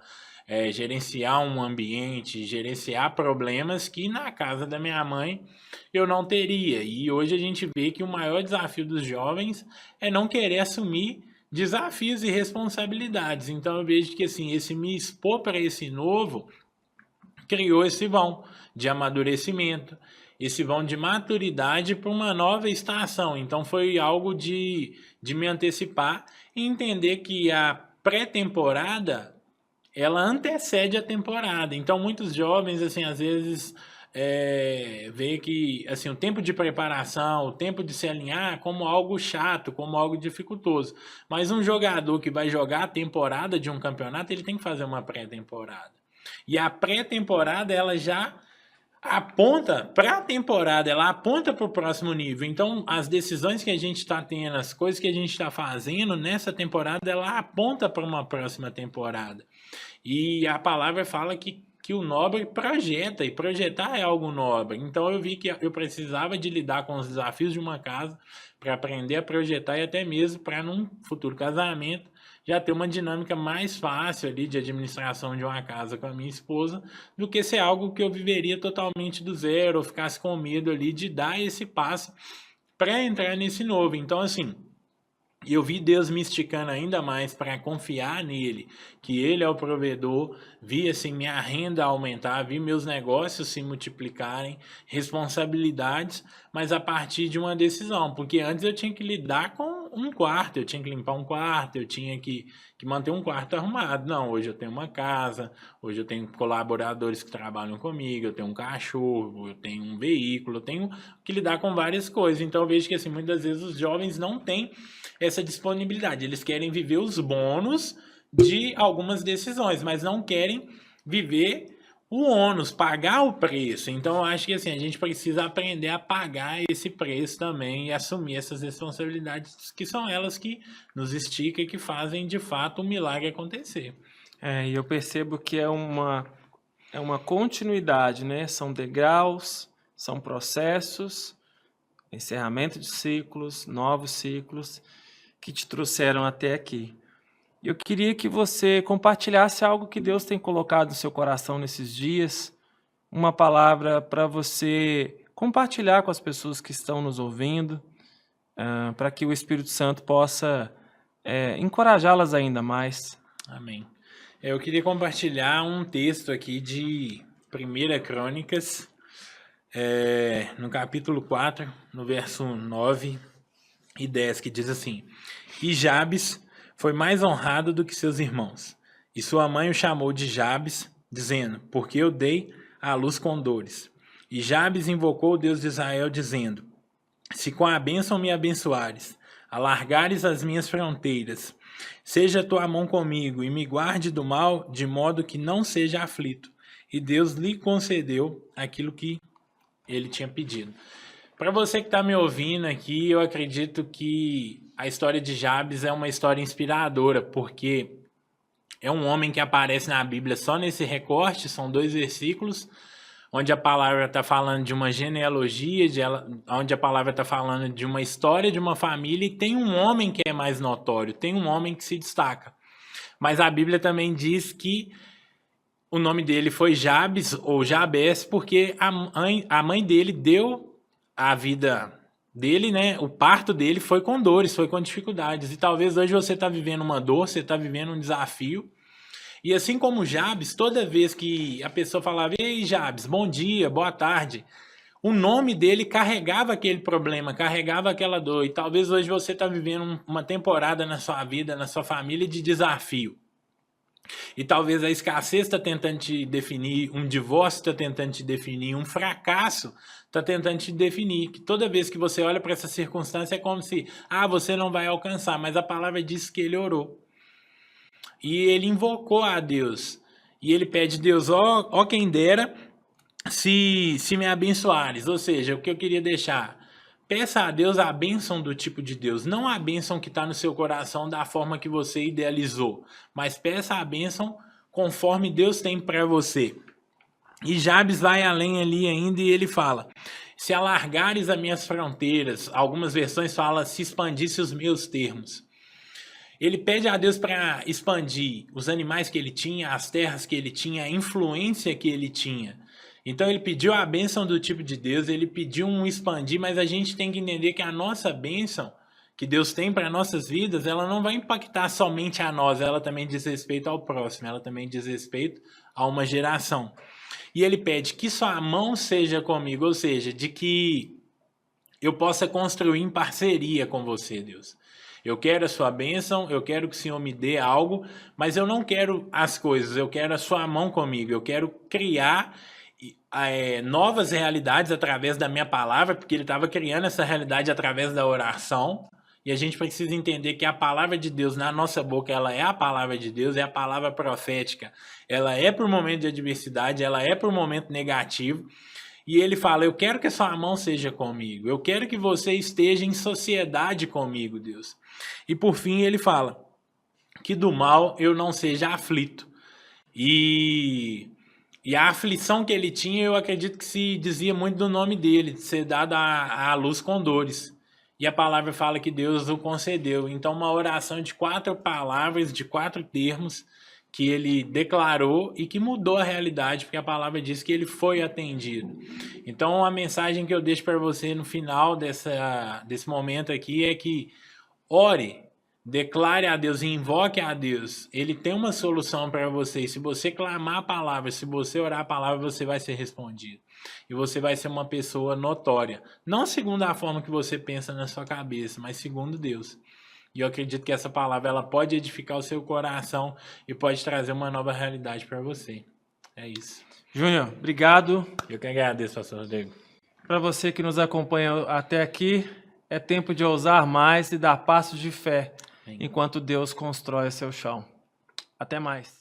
gerenciar um ambiente, gerenciar problemas que na casa da minha mãe eu não teria. E hoje a gente vê que o maior desafio dos jovens é não querer assumir desafios e responsabilidades. Então eu vejo que assim, esse me expor para esse novo criou esse vão de amadurecimento, esse vão de maturidade para uma nova estação. Então foi algo de me antecipar e entender que a pré-temporada ela antecede a temporada. Então muitos jovens assim, às vezes ver que assim, o tempo de preparação, o tempo de se alinhar como algo chato, como algo dificultoso. Mas um jogador que vai jogar a temporada de um campeonato, ele tem que fazer uma pré-temporada. E a pré-temporada, ela já aponta para a temporada, ela aponta para o próximo nível. Então, as decisões que a gente está tendo, as coisas que a gente está fazendo nessa temporada, ela aponta para uma próxima temporada. E a palavra fala que o nobre projeta, e projetar é algo nobre. Então eu vi que eu precisava de lidar com os desafios de uma casa para aprender a projetar e até mesmo para num futuro casamento já ter uma dinâmica mais fácil ali de administração de uma casa com a minha esposa, do que ser algo que eu viveria totalmente do zero, ou ficasse com medo ali de dar esse passo para entrar nesse novo. Então assim, eu vi Deus me esticando ainda mais para confiar nele, que ele é o provedor, vi assim minha renda aumentar, vi meus negócios se multiplicarem, responsabilidades, mas a partir de uma decisão, porque antes eu tinha que lidar com um quarto, eu tinha que limpar um quarto, eu tinha que manter um quarto arrumado. Não, hoje eu tenho uma casa, hoje eu tenho colaboradores que trabalham comigo, eu tenho um cachorro, eu tenho um veículo, eu tenho que lidar com várias coisas. Então eu vejo que assim, muitas vezes os jovens não têm essa disponibilidade, eles querem viver os bônus de algumas decisões, mas não querem viver o ônus, pagar o preço. Então eu acho que assim, a gente precisa aprender a pagar esse preço também e assumir essas responsabilidades, que são elas que nos esticam e que fazem de fato o milagre acontecer. E eu percebo que é uma continuidade, né? São degraus, são processos, encerramento de ciclos, novos ciclos que te trouxeram até aqui. Eu queria que você compartilhasse algo que Deus tem colocado no seu coração nesses dias, uma palavra para você compartilhar com as pessoas que estão nos ouvindo, para que o Espírito Santo possa encorajá-las ainda mais. Amém. Eu queria compartilhar um texto aqui de 1 Crônicas, no capítulo 4, no verso 9 e 10, que diz assim: E Jabes foi mais honrado do que seus irmãos, e sua mãe o chamou de Jabes, dizendo: porque eu dei à luz com dores. E Jabes invocou o Deus de Israel, dizendo: se com a bênção me abençoares, alargares as minhas fronteiras, seja a tua mão comigo e me guarde do mal, de modo que não seja aflito. E Deus lhe concedeu aquilo que ele tinha pedido. Para você que está me ouvindo aqui, eu acredito que a história de Jabes é uma história inspiradora, porque é um homem que aparece na Bíblia só nesse recorte, são 2 versículos, onde a palavra está falando de uma genealogia, onde a palavra está falando de uma história de uma família, e tem um homem que é mais notório, tem um homem que se destaca. Mas a Bíblia também diz que o nome dele foi Jabes, ou Jabes, porque a mãe dele deu a vida dele, né? O parto dele foi com dores, foi com dificuldades. E talvez hoje você está vivendo uma dor, você está vivendo um desafio. E assim como Jabes, toda vez que a pessoa falava, ei Jabes, bom dia, boa tarde, o nome dele carregava aquele problema, carregava aquela dor. E talvez hoje você está vivendo uma temporada na sua vida, na sua família de desafio. E talvez a escassez está tentando te definir, um divórcio está tentando te definir, um fracasso está tentando te definir. Que toda vez que você olha para essa circunstância é como se, você não vai alcançar, mas a palavra diz que ele orou. E ele invocou a Deus. E ele pede, Deus, ó quem dera, se me abençoares. Ou seja, o que eu queria deixar, peça a Deus a bênção do tipo de Deus, não a bênção que está no seu coração da forma que você idealizou, mas peça a bênção conforme Deus tem para você. E Jabes vai além ali ainda e ele fala, se alargares as minhas fronteiras, algumas versões falam, se expandisse os meus termos. Ele pede a Deus para expandir os animais que ele tinha, as terras que ele tinha, a influência que ele tinha. Então ele pediu a bênção do tipo de Deus, ele pediu um expandir, mas a gente tem que entender que a nossa bênção que Deus tem para nossas vidas, ela não vai impactar somente a nós, ela também diz respeito ao próximo, ela também diz respeito a uma geração. E ele pede que sua mão seja comigo, ou seja, de que eu possa construir em parceria com você, Deus. Eu quero a sua bênção, eu quero que o Senhor me dê algo, mas eu não quero as coisas, eu quero a sua mão comigo, eu quero criar novas realidades através da minha palavra, porque ele estava criando essa realidade através da oração, e a gente precisa entender que a palavra de Deus na nossa boca, ela é a palavra de Deus, é a palavra profética, ela é para o momento de adversidade, ela é para o momento negativo, e ele fala, eu quero que a sua mão seja comigo, eu quero que você esteja em sociedade comigo, Deus. E por fim ele fala, que do mal eu não seja aflito. E a aflição que ele tinha, eu acredito que se dizia muito do nome dele, de ser dado à luz com dores. E a palavra fala que Deus o concedeu. Então uma oração de 4 palavras, de 4 termos, que ele declarou e que mudou a realidade, porque a palavra diz que ele foi atendido. Então a mensagem que eu deixo para você no final desse momento aqui é que ore, declare a Deus e invoque a Deus. Ele tem uma solução para você. E se você clamar a palavra, se você orar a palavra, você vai ser respondido. E você vai ser uma pessoa notória. Não segundo a forma que você pensa na sua cabeça, mas segundo Deus. E eu acredito que essa palavra ela pode edificar o seu coração e pode trazer uma nova realidade para você. É isso. Júnior, obrigado. Eu que agradeço, pastor Rodrigo. Para você que nos acompanha até aqui, é tempo de ousar mais e dar passos de fé enquanto Deus constrói o seu chão. Até mais.